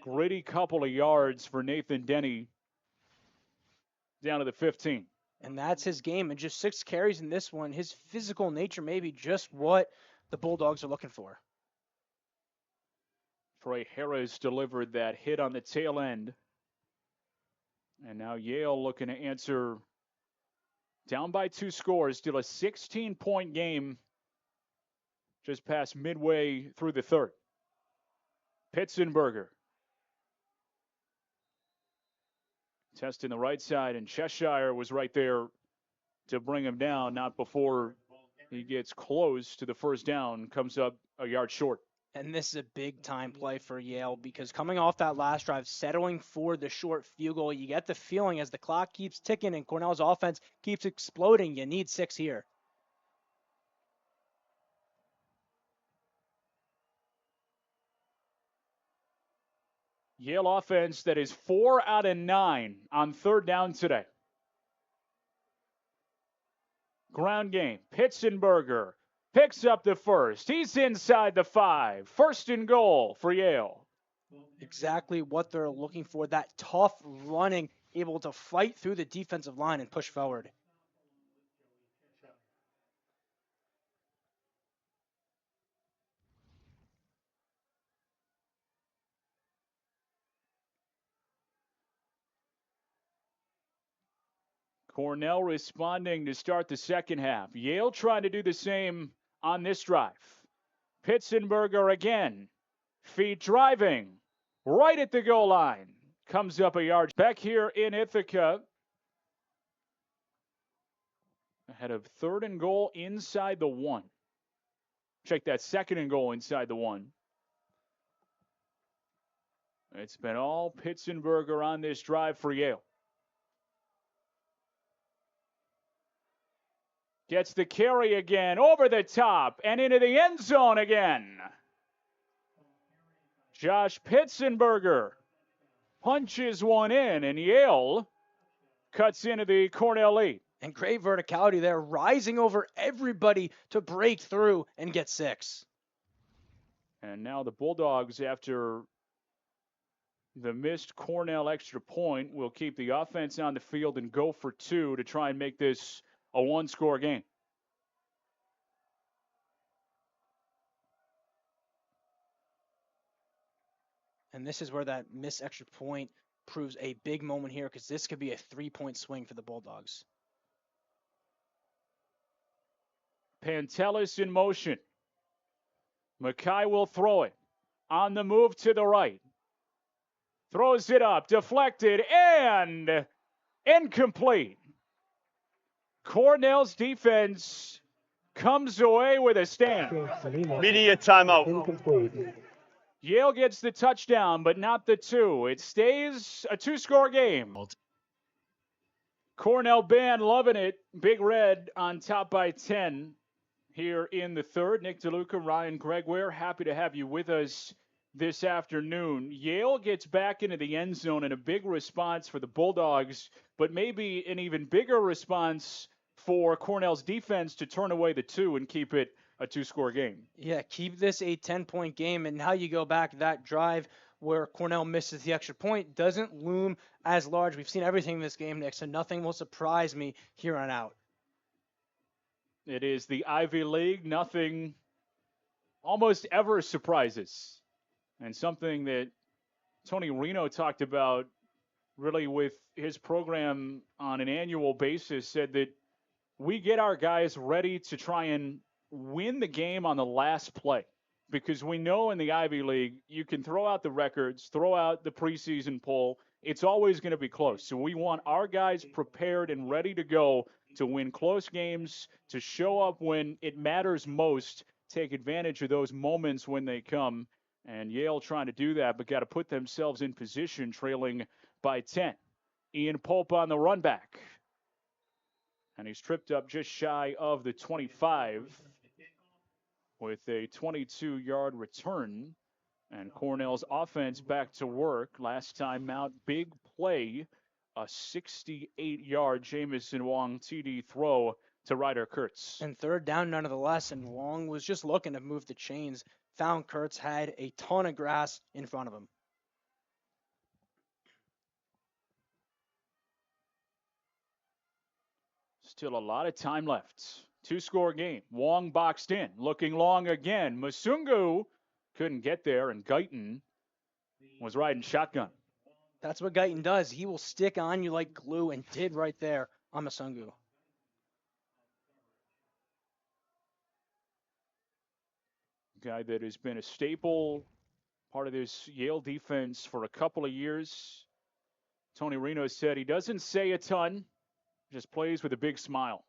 gritty couple of yards for Nathan Denny down to the 15. And that's his game. And just 6 carries in this one. His physical nature may be just what the Bulldogs are looking for. Trey Harris delivered that hit on the tail end. And now Yale looking to answer down by 2 scores, still a 16-point game just past midway through the third. Pitzenberger testing the right side, and Cheshire was right there to bring him down, not before he gets close to the first down, comes up a yard short. And this is a big-time play for Yale because coming off that last drive, settling for the short field goal, you get the feeling as the clock keeps ticking and Cornell's offense keeps exploding, you need 6 here. Yale offense that is 4 out of 9 on third down today. Ground game. Pitzenberger picks up the first. He's inside the 5. First and goal for Yale. Exactly what they're looking for. That tough running, able to fight through the defensive line and push forward. Cornell responding to start the second half. Yale trying to do the same on this drive. Pitzenberger again. Feet driving. Right at the goal line. Comes up a yard. Back here in Ithaca. Ahead of third and goal inside the 1. Check that, second and goal inside the 1. It's been all Pitzenberger on this drive for Yale. Gets the carry again, over the top, and into the end zone again. Josh Pitzenberger punches one in, and Yale cuts into the Cornell lead. And great verticality there, rising over everybody to break through and get 6. And now the Bulldogs, after the missed Cornell extra point, will keep the offense on the field and go for 2 to try and make this a 1-score game. And this is where that missed extra point proves a big moment here because this could be a 3-point swing for the Bulldogs. Pantelis in motion. Mackay will throw it. On the move to the right. Throws it up, deflected, and incomplete. Cornell's defense comes away with a stand. Media timeout. Incomplete. Yale gets the touchdown, but not the 2. It stays a 2-score game. Cornell band loving it. Big Red on top by 10 here in the third. Nick DeLuca, Ryan Gregoire, happy to have you with us this afternoon. Yale gets back into the end zone in a big response for the Bulldogs, but maybe an even bigger response for Cornell's defense to turn away the 2 and keep it a 2-score game. Yeah, keep this a 10-point game, and now you go back that drive where Cornell misses the extra point doesn't loom as large. We've seen everything in this game, Nick, so nothing will surprise me here on out. It is the Ivy League. Nothing almost ever surprises. And something that Tony Reno talked about really with his program on an annual basis, said that we get our guys ready to try and win the game on the last play, because we know in the Ivy League you can throw out the records, throw out the preseason poll. It's always going to be close. So we want our guys prepared and ready to go to win close games, to show up when it matters most, take advantage of those moments when they come. And Yale trying to do that, but got to put themselves in position, trailing by 10. Ian Pope on the run back. And he's tripped up just shy of the 25 with a 22-yard return. And Cornell's offense back to work. Last time out, big play a 68-yard Jamison Wong TD throw to Ryder Kurtz. And third down, nonetheless, and Wong was just looking to move the chains. Found Kurtz had a ton of grass in front of him. Still a lot of time left. 2-score game. Wong boxed in, looking long again. Musungu couldn't get there, and Guyton was riding shotgun. That's what Guyton does. He will stick on you like glue, and did right there on Musungu. Guy that has been a staple part of this Yale defense for a couple of years. Tony Reno said he doesn't say a ton, just plays with a big smile.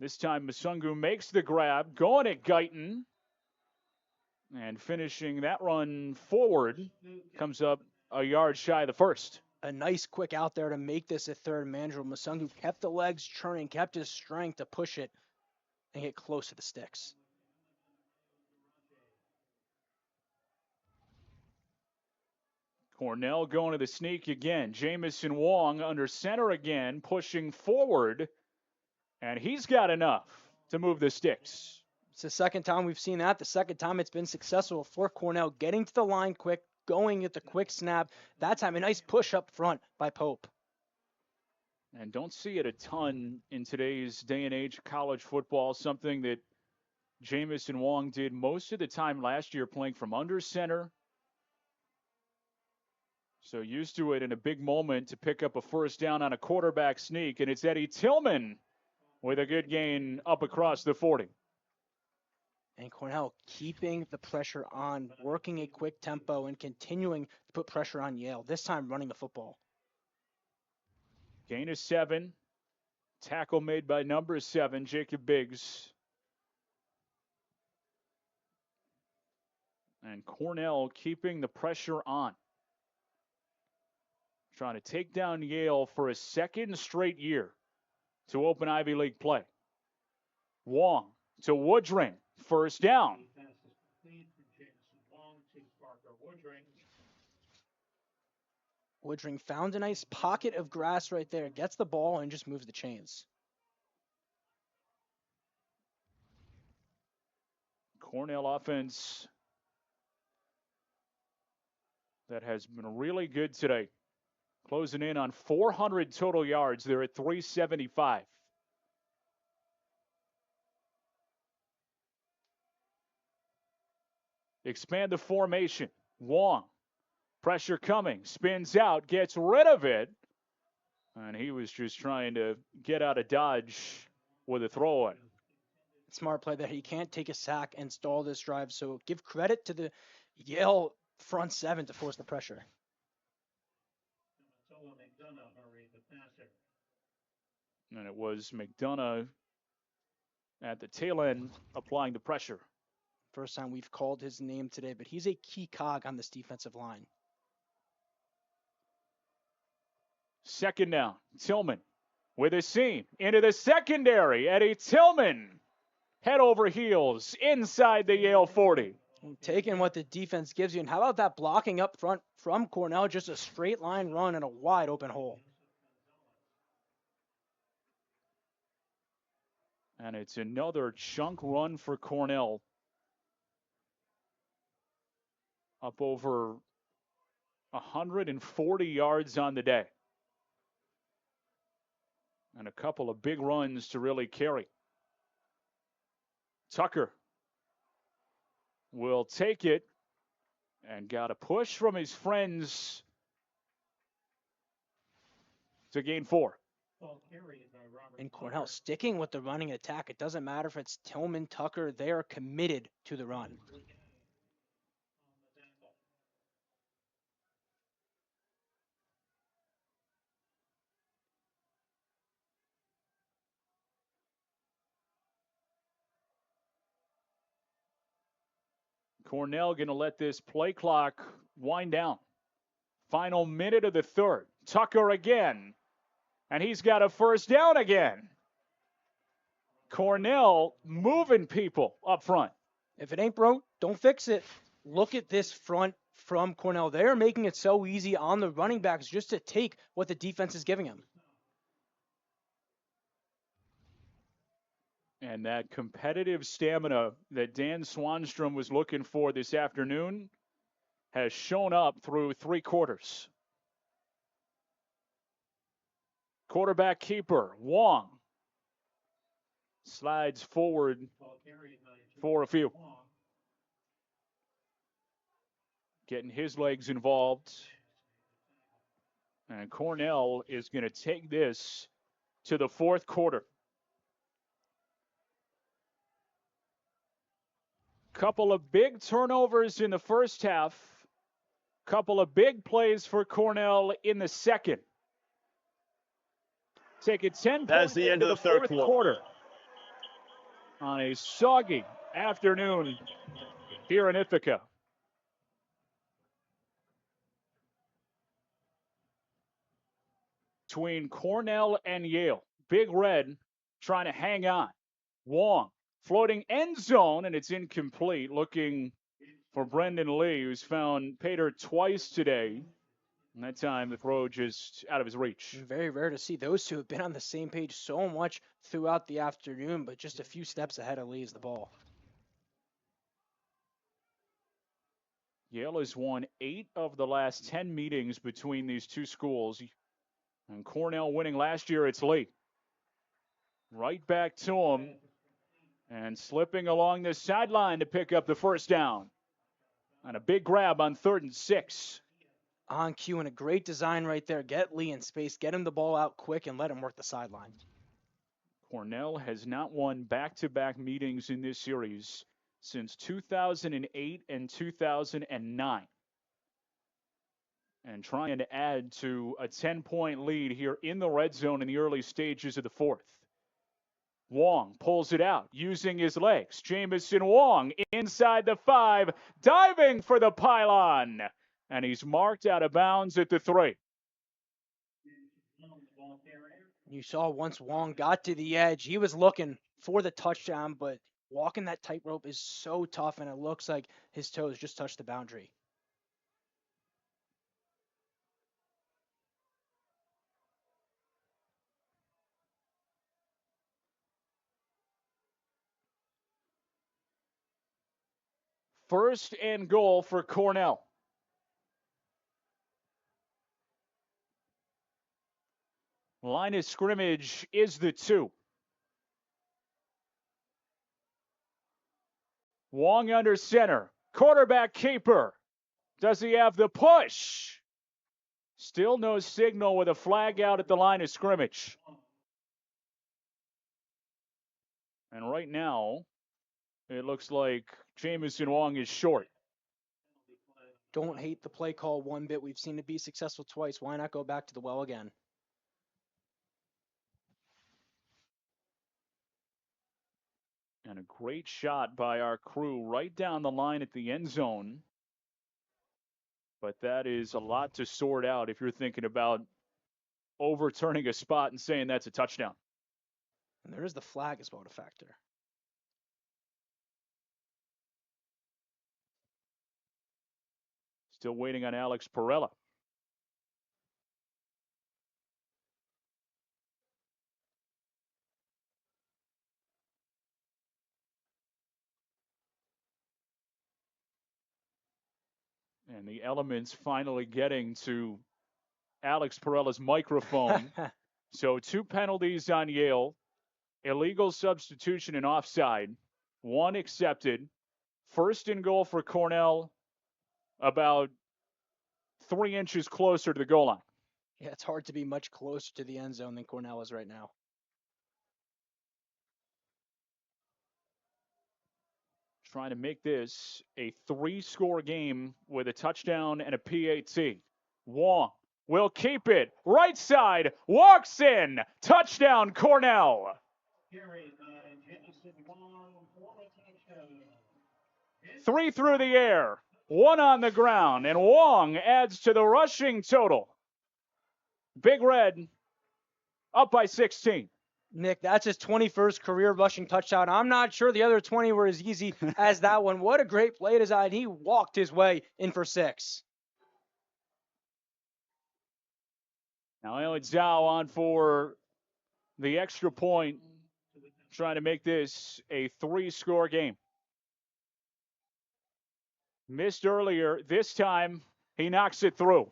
This time Musungu makes the grab, going at Guyton, and finishing that run forward, comes up a yard shy of the first. A nice quick out there to make this a third manageable. Musungu kept the legs churning, kept his strength to push it and get close to the sticks. Cornell going to the sneak again. Jamison Wong under center again, pushing forward, and he's got enough to move the sticks. It's the second time we've seen that. The second time it's been successful for Cornell, getting to the line quick, going at the quick snap. That time, a nice push up front by Pope. And don't see it a ton in today's day and age of college football, something that Jamison Wong did most of the time last year, playing from under center. So used to it in a big moment to pick up a first down on a quarterback sneak, and it's Eddie Tillman with a good gain up across the 40. And Cornell keeping the pressure on, working a quick tempo, and continuing to put pressure on Yale, this time running the football. Gain of 7. Tackle made by number 7, Jacob Biggs. And Cornell keeping the pressure on. Trying to take down Yale for a second straight year to open Ivy League play. Wong to Woodring. First down. Woodring found a nice pocket of grass right there, gets the ball, and just moves the chains. Cornell offense that has been really good today. Closing in on 400 total yards. They're at 375. Expand the formation. Wong. Pressure coming. Spins out. Gets rid of it. And he was just trying to get out of dodge with a throw-in. Smart play there. He can't take a sack and stall this drive. So give credit to the Yale front 7 to force the pressure. And it was McDonough at the tail end applying the pressure. First time we've called his name today, but he's a key cog on this defensive line. Second down. Tillman with a seam into the secondary. Eddie Tillman head over heels inside the Yale 40. Taking what the defense gives you. And how about that blocking up front from Cornell? Just a straight line run and a wide open hole. And it's another chunk run for Cornell. Up over 140 yards on the day. And a couple of big runs to really carry. Tucker will take it and got a push from his friends to gain 4. And Cornell sticking with the running attack. It doesn't matter if it's Tillman, Tucker. They are committed to the run. Cornell going to let this play clock wind down. Final minute of the third. Tucker again. And he's got a first down again. Cornell moving people up front. If it ain't broke, don't fix it. Look at this front from Cornell. They're making it so easy on the running backs just to take what the defense is giving them. And that competitive stamina that Dan Swanstrom was looking for this afternoon has shown up through 3 quarters. Quarterback keeper, Wong, slides forward for a few. Getting his legs involved. And Cornell is going to take this to the 4th quarter. Couple of big turnovers in the first half. Couple of big plays for Cornell in the second. Take it 10 That's points the end into of the the third 4th quarter. On a soggy afternoon here in Ithaca. Between Cornell and Yale. Big Red trying to hang on. Wong floating end zone, and it's incomplete. Looking for Brendan Lee, who's found Pater twice today. And that time the throw just out of his reach. Very rare to see. Those two have been on the same page so much throughout the afternoon, but just a few steps ahead of Lee is the ball. Yale has won 8 of the last 10 meetings between these two schools. And Cornell winning last year, it's Lee. Right back to him. And slipping along the sideline to pick up the first down. And a big grab on 3rd and 6. On cue and a great design right there. Get Lee in space, get him the ball out quick, and let him work the sideline. Cornell has not won back-to-back meetings in this series since 2008 and 2009. And trying to add to a 10-point lead here in the red zone in the early stages of the 4th. Wong pulls it out using his legs. Jamison Wong inside the 5, diving for the pylon. And he's marked out of bounds at the 3. You saw once Wong got to the edge, he was looking for the touchdown, but walking that tightrope is so tough, and it looks like his toes just touched the boundary. First and goal for Cornell. Line of scrimmage is the 2. Wong under center. Quarterback keeper. Does he have the push? Still no signal with a flag out at the line of scrimmage. And right now, it looks like Jamison Wong is short. Don't hate the play call one bit. We've seen it be successful twice. Why not go back to the well again? And a great shot by our crew right down the line at the end zone. But that is a lot to sort out if you're thinking about overturning a spot and saying that's a touchdown. And there is the flag as well to factor. Still waiting on Alex Perella. And the elements finally getting to Alex Perella's microphone. So 2 penalties on Yale. Illegal substitution and offside. 1 accepted. First and goal for Cornell, about 3 inches closer to the goal line. Yeah, it's hard to be much closer to the end zone than Cornell is right now. Trying to make this a 3-score game with a touchdown and a PAT. Wong will keep it. Right side, walks in. Touchdown, Cornell. 3 through the air, 1 on the ground, and Wong adds to the rushing total. Big Red up by 16. Nick, that's his 21st career rushing touchdown. I'm not sure the other 20 were as easy as that one. What a great play design. He walked his way in for 6. Now Ellen Zhao on for the extra point, trying to make this a 3-score game. Missed earlier. This time, he knocks it through.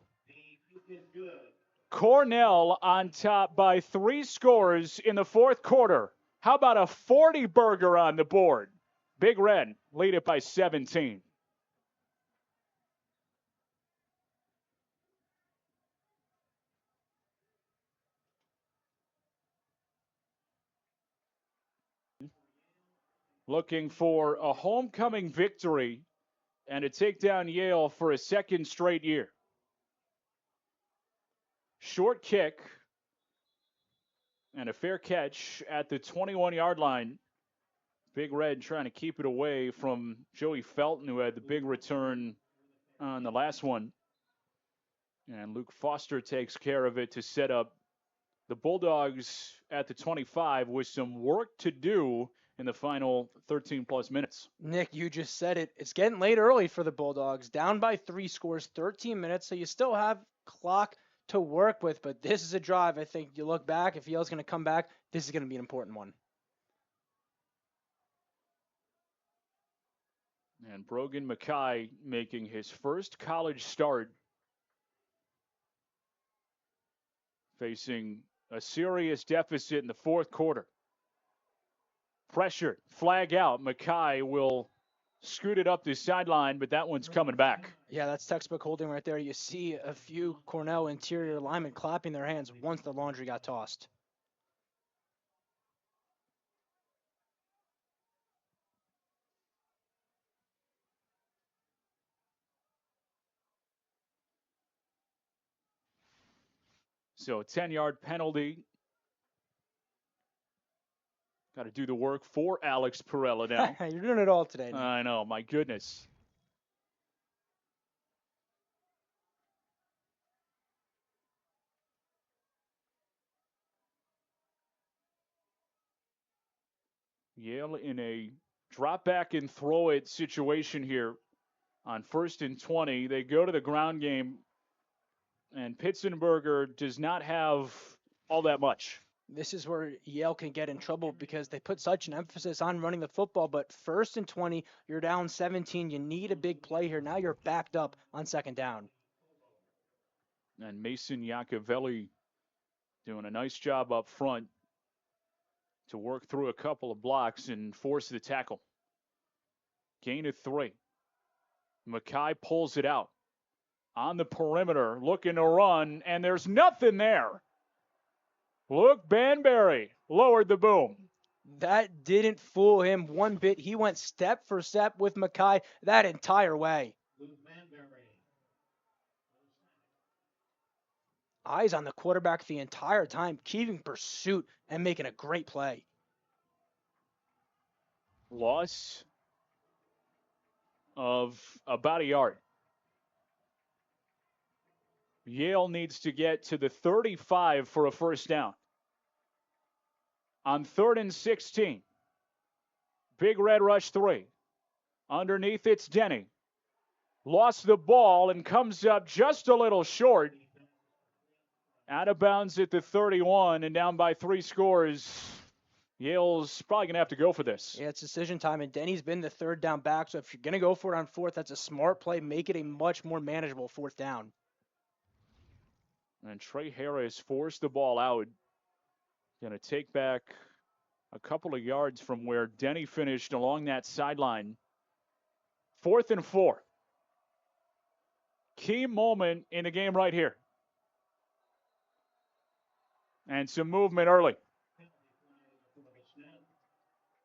Cornell on top by 3 scores in the fourth quarter. How about a 40-burger on the board? Big Red lead it by 17. Looking for a homecoming victory and to take down Yale for a second straight year. Short kick and a fair catch at the 21-yard line. Big Red trying to keep it away from Joey Felton, who had the big return on the last one. And Luke Foster takes care of it to set up the Bulldogs at the 25 with some work to do in the final 13-plus minutes. Nick, you just said it. It's getting late early for the Bulldogs. Down by 3 scores, 13 minutes, so you still have clock to work with. But this is a drive. I think you look back, if Yale's going to come back, this is going to be an important one. And Brogan Mackay making his first college start, facing a serious deficit in the fourth quarter. Pressure, flag out. Mackay will scoot it up the sideline, but that one's coming back. Yeah, that's textbook holding right there. You see a few Cornell interior linemen clapping their hands once the laundry got tossed. So a 10-yard penalty. Got to do the work for Alex Perella now. You're doing it all today, Nick. I know, my goodness. Yale in a drop back and throw it situation here on 1st and 20. They go to the ground game, and Pitzenberger does not have all that much. This is where Yale can get in trouble because they put such an emphasis on running the football, but 1st and 20, you're down 17. You need a big play here. Now you're backed up on 2nd down. And Mason Iacovelli doing a nice job up front to work through a couple of blocks and force the tackle. Gain of 3. Mackay pulls it out on the perimeter, looking to run, and there's nothing there. Luke Banbury lowered the boom. That didn't fool him one bit. He went step for step with Mackay that entire way. Eyes on the quarterback the entire time, keeping pursuit and making a great play. Loss of about a yard. Yale needs to get to the 35 for a first down. On 3rd and 16, Big Red rush 3. Underneath it's Denny. Lost the ball and comes up just a little short. Out of bounds at the 31 and down by 3 scores. Yale's probably going to have to go for this. Yeah, it's decision time, and Denny's been the 3rd down back, so if you're going to go for it on 4th, that's a smart play. Make it a much more manageable 4th down. And Trey Harris forced the ball out. Going to take back a couple of yards from where Denny finished along that sideline. 4th and 4. Key moment in the game right here. And some movement early.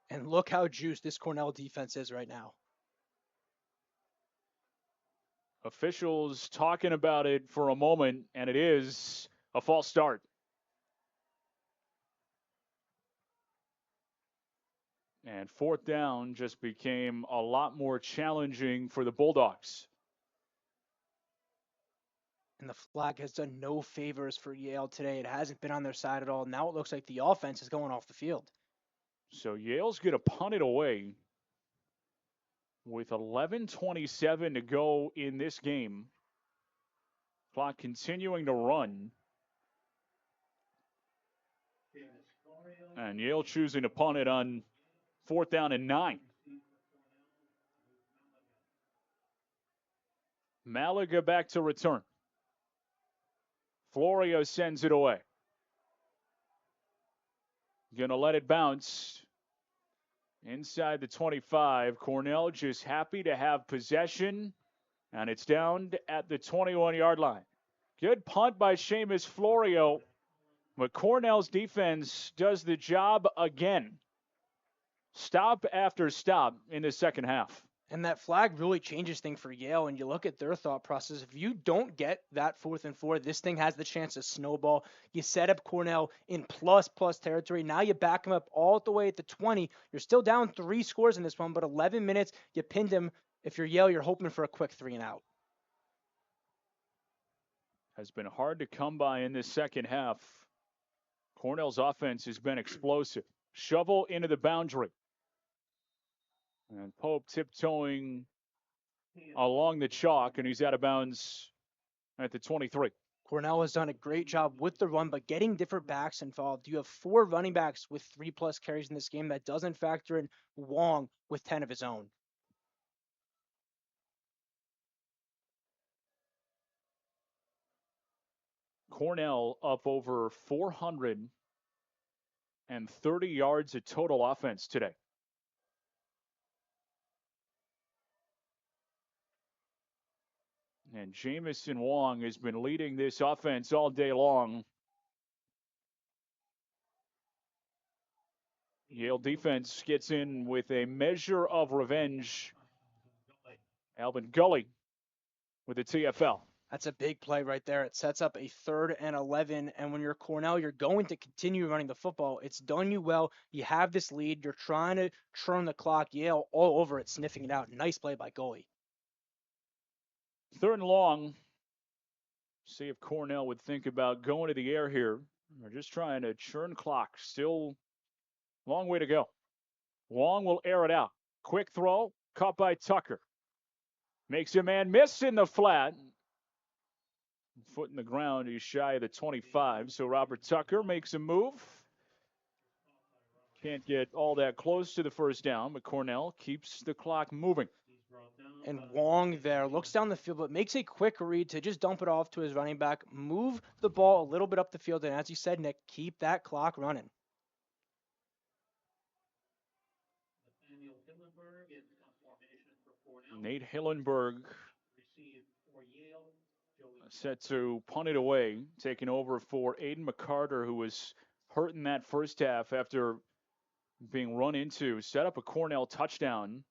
And look how juiced this Cornell defense is right now. Officials talking about it for a moment, and it is a false start. And 4th down just became a lot more challenging for the Bulldogs. And the flag has done no favors for Yale today. It hasn't been on their side at all. Now it looks like the offense is going off the field. So Yale's going to punt it away with 11:27 to go in this game. Clock continuing to run. And Yale choosing to punt it on 4th down and 9. Malaga back to return. Florio sends it away. Gonna let it bounce inside the 25. Cornell just happy to have possession, and it's down at the 21-yard line. Good punt by Seamus Florio, but Cornell's defense does the job again. Stop after stop in the second half. And that flag really changes things for Yale. And you look at their thought process. If you don't get that 4th and 4, this thing has the chance to snowball. You set up Cornell in plus territory. Now you back them up all the way at the 20. You're still down 3 scores in this one, but 11 minutes, you pinned them. If you're Yale, you're hoping for a quick 3 and out. Has been hard to come by in this second half. Cornell's offense has been explosive. Shovel into the boundary. And Pope tiptoeing along the chalk, and he's out of bounds at the 23. Cornell has done a great job with the run, but getting different backs involved. You have 4 running backs with 3+ carries in this game. That doesn't factor in Wong with 10 of his own. Cornell up over 430 yards of total offense today. And Jamison Wong has been leading this offense all day long. Yale defense gets in with a measure of revenge. Alvin Gully with the TFL. That's a big play right there. It sets up a 3rd and 11. And when you're Cornell, you're going to continue running the football. It's done you well. You have this lead. You're trying to turn the clock. Yale all over it, sniffing it out. Nice play by Gully. 3rd and long. See if Cornell would think about going to the air here. They're just trying to churn clock. Still a long way to go. Wong will air it out. Quick throw, caught by Tucker. Makes a man miss in the flat. Foot in the ground, he's shy of the 25. So Robert Tucker makes a move. Can't get all that close to the 1st down, but Cornell keeps the clock moving. And Wong there looks down the field, but makes a quick read to just dump it off to his running back, move the ball a little bit up the field, and as you said, Nick, keep that clock running. Nate Hillenberg set to punt it away, taking over for Aiden McCarter, who was hurt in that first half after being run into. Set up a Cornell touchdown,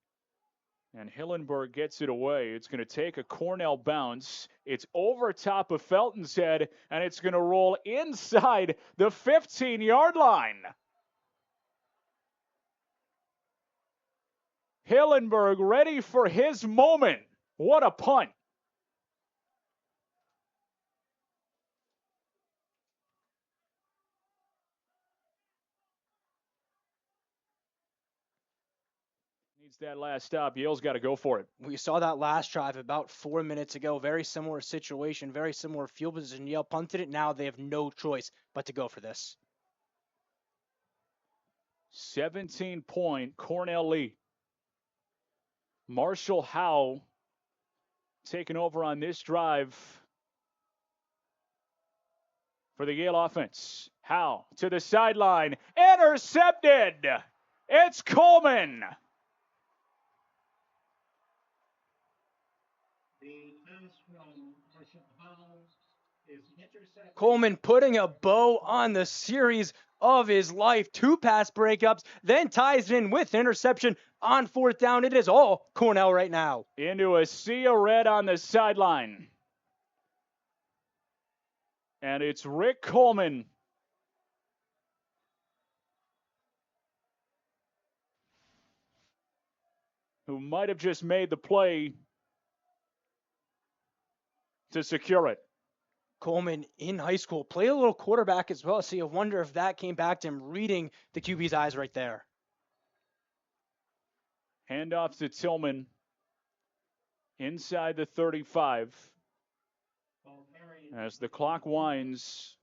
and Hillenberg gets it away. It's going to take a Cornell bounce. It's over top of Felton's head, and it's going to roll inside the 15-yard line. Hillenberg ready for his moment. What a punt. Needs that last stop. Yale's got to go for it. We saw that last drive about 4 minutes ago. Very similar situation, very similar field position. Yale punted it. Now they have no choice but to go for this. 17-point Cornell lead. Marshall Howe taking over on this drive for the Yale offense. Howe to the sideline. Intercepted. It's Coleman. Coleman putting a bow on the series of his life. 2 pass breakups, then ties it in with interception on 4th down. It is all Cornell right now. Into a sea of red on the sideline. And it's Rick Coleman. Who might have just made the play to secure it. Coleman in high school played a little quarterback as well, so you wonder if that came back to him reading the QB's eyes right there. Handoff to Tillman inside the 35. As the clock winds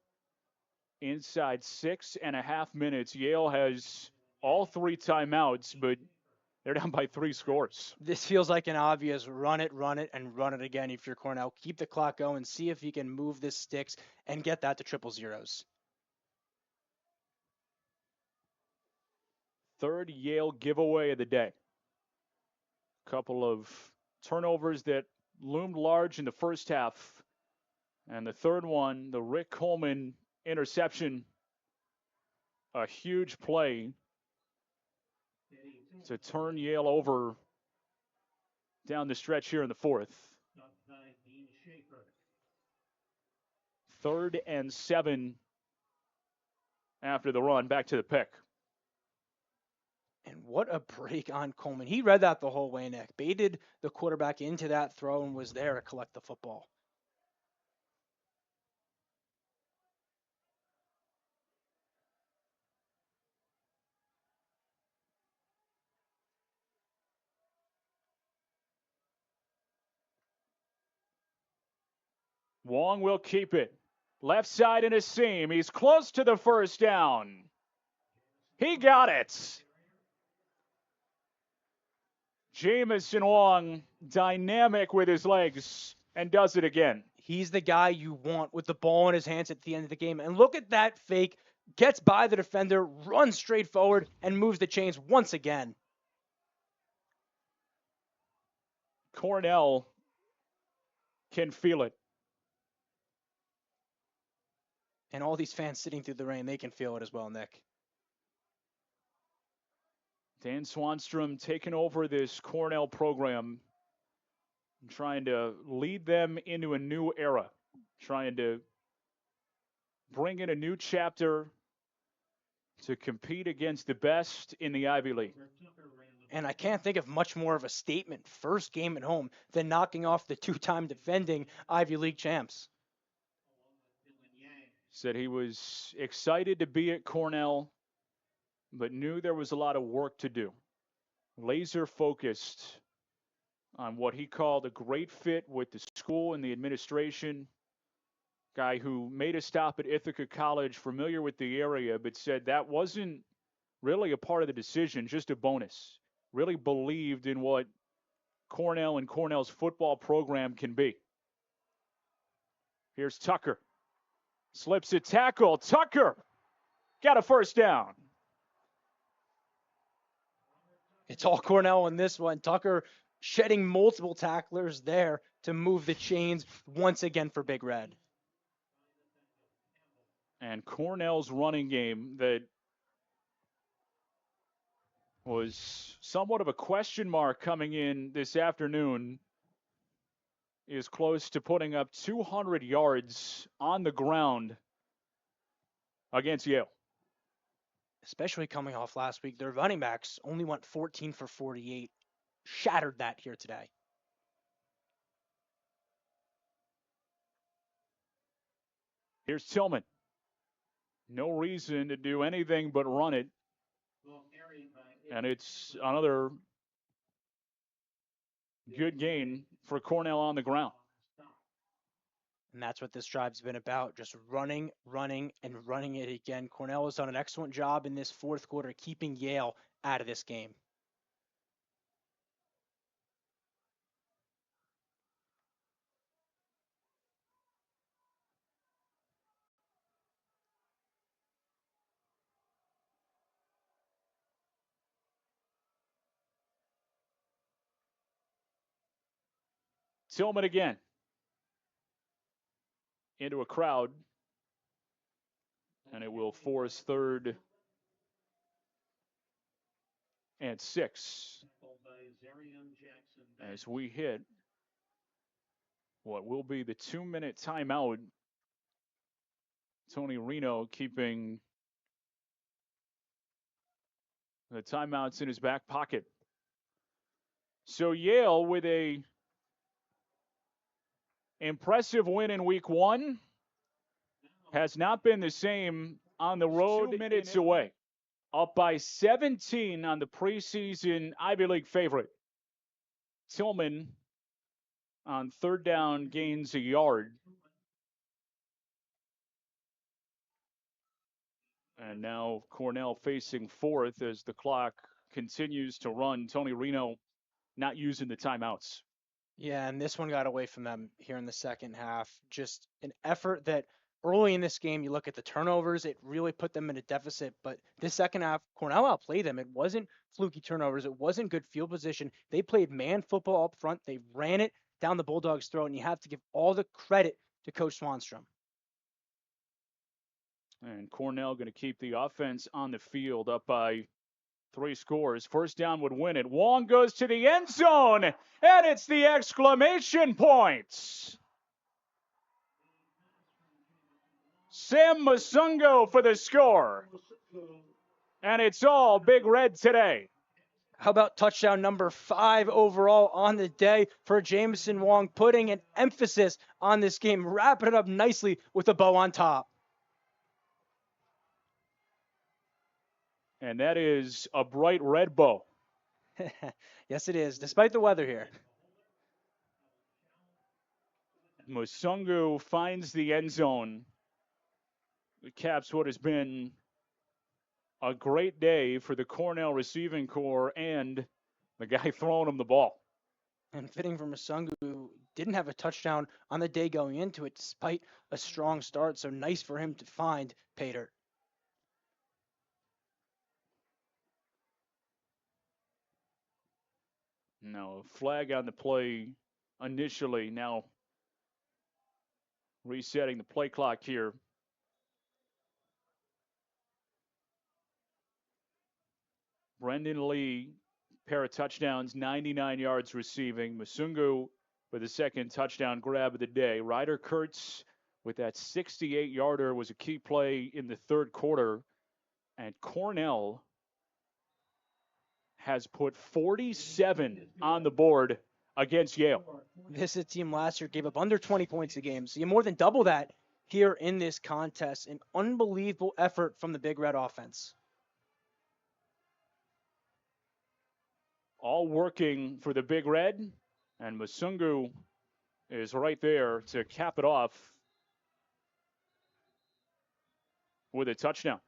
inside 6.5 minutes, Yale has all 3 timeouts, but they're down by 3 scores. This feels like an obvious run it, and run it again if you're Cornell. Keep the clock going, see if you can move this sticks and get that to triple zeros. Third Yale giveaway of the day. Couple of turnovers that loomed large in the first half. And the third one, the Rick Coleman interception, a huge play to turn Yale over down the stretch here in the fourth. 3rd and 7 after the run, back to the pick. And what a break on Coleman. He read that the whole way, Nick. Baited the quarterback into that throw and was there to collect the football. Wong will keep it. Left side in a seam. He's close to the first down. He got it. Jamison Wong, dynamic with his legs, and does it again. He's the guy you want with the ball in his hands at the end of the game. And look at that fake. Gets by the defender, runs straight forward, and moves the chains once again. Cornell can feel it. And all these fans sitting through the rain, they can feel it as well, Nick. Dan Swanstrom taking over this Cornell program, trying to lead them into a new era, trying to bring in a new chapter to compete against the best in the Ivy League. And I can't think of much more of a statement, first game at home, than knocking off the 2-time defending Ivy League champs. Said he was excited to be at Cornell, but knew there was a lot of work to do. Laser focused on what he called a great fit with the school and the administration. Guy who made a stop at Ithaca College, familiar with the area, but said that wasn't really a part of the decision, just a bonus. Really believed in what Cornell and Cornell's football program can be. Here's Tucker. Slips a tackle. Tucker got a first down. It's all Cornell in this one. Tucker shedding multiple tacklers there to move the chains once again for Big Red. And Cornell's running game that was somewhat of a question mark coming in this afternoon is close to putting up 200 yards on the ground against Yale. Especially coming off last week, their running backs only went 14 for 48. Shattered that here today. Here's Tillman. No reason to do anything but run it. And it's another good gain for Cornell on the ground. And that's what this drive's been about, just running, and running it again. Cornell has done an excellent job in this fourth quarter, keeping Yale out of this game. Tillman again. Into a crowd. And it will force 3rd and 6. As we hit what will be the 2-minute timeout. Tony Reno keeping the timeouts in his back pocket. So Yale with a impressive win in week 1, has not been the same on the road. 2 minutes away. Up by 17 on the preseason Ivy League favorite. Tillman on third down gains a yard. And now Cornell facing fourth as the clock continues to run. Tony Reno not using the timeouts. Yeah, and this one got away from them here in the second half. Just an effort that early in this game, you look at the turnovers, it really put them in a deficit. But this second half, Cornell outplayed them. It wasn't fluky turnovers. It wasn't good field position. They played man football up front. They ran it down the Bulldogs' throat, and you have to give all the credit to Coach Swanstrom. And Cornell going to keep the offense on the field up by 3 scores. First down would win it. Wong goes to the end zone, and it's the exclamation points. Sam Masungo for the score. And it's all Big Red today. How about touchdown number 5 overall on the day for Jameson Wong, putting an emphasis on this game, wrapping it up nicely with a bow on top. And that is a bright red bow. Yes, it is, despite the weather here. Musungu finds the end zone. It caps what has been a great day for the Cornell receiving corps and the guy throwing him the ball. And fitting for Musungu, who didn't have a touchdown on the day going into it, despite a strong start. So nice for him to find pay dirt. No, flag on the play initially. Now resetting the play clock here. Brendan Lee, pair of touchdowns, 99 yards receiving. Musungu for the second touchdown grab of the day. Ryder Kurtz with that 68-yarder was a key play in the third quarter. And Cornell has put 47 on the board against Yale. This is a team last year gave up under 20 points a game. So you more than double that here in this contest. An unbelievable effort from the Big Red offense. All working for the Big Red. And Musungu is right there to cap it off with a touchdown.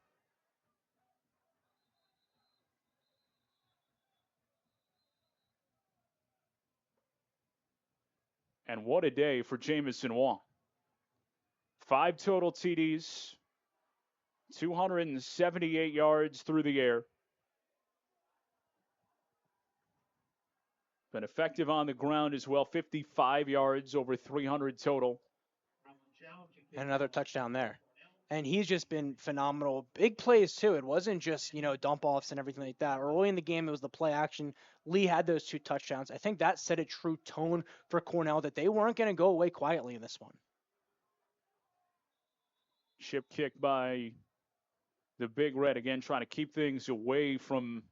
And what a day for Jameson Wong. 5 total TDs, 278 yards through the air. Been effective on the ground as well, 55 yards, over 300 total. And another touchdown there. And he's just been phenomenal. Big plays, too. It wasn't just, dump offs and everything like that. Early in the game, it was the play action. Lee had those 2 touchdowns. I think that set a true tone for Cornell that they weren't going to go away quietly in this one. Chip kick by the Big Red, again, trying to keep things away from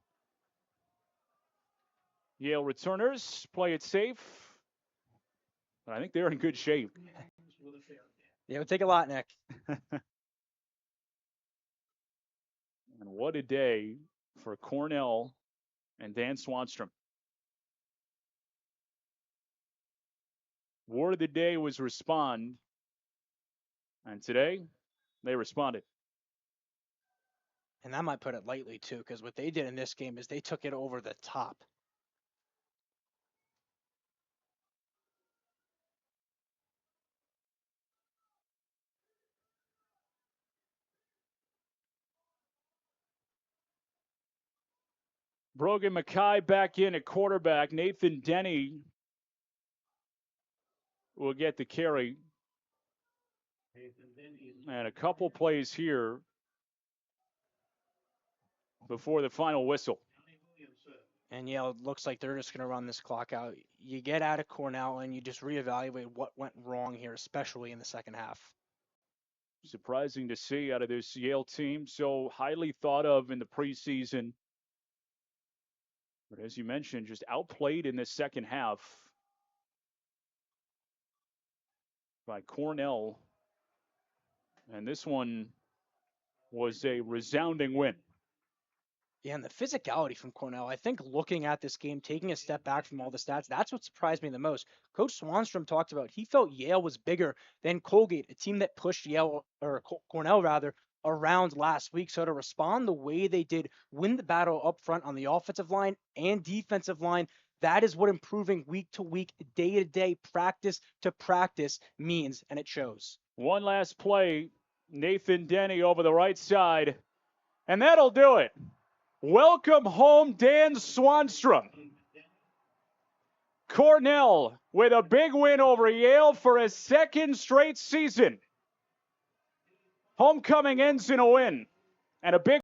Yale returners. Play it safe. But I think they're in good shape. Yeah, it would take a lot, Nick. And what a day for Cornell and Dan Swanstrom. Word of the day was respond. And today, they responded. And that might put it lightly, too, because what they did in this game is they took it over the top. Brogan Mackay back in at quarterback. Nathan Denny will get the carry. And a couple plays here before the final whistle. And Yale looks like they're just going to run this clock out. You get out of Cornell and you just reevaluate what went wrong here, especially in the second half. Surprising to see out of this Yale team, so highly thought of in the preseason. But as you mentioned, just outplayed in this second half by Cornell. And this one was a resounding win. Yeah, and the physicality from Cornell, I think looking at this game, taking a step back from all the stats, that's what surprised me the most. Coach Swanstrom talked about he felt Yale was bigger than Colgate, a team that pushed Yale, or Cornell rather, around last week. So to respond the way they did, win the battle up front on the offensive line and defensive line, that is what improving week to week, day to day, practice to practice means, and it shows. One last play, Nathan Denny over the right side, and that'll do it. Welcome home, Dan Swanstrom. Cornell with a big win over Yale for a second straight season. Homecoming ends in a win and a big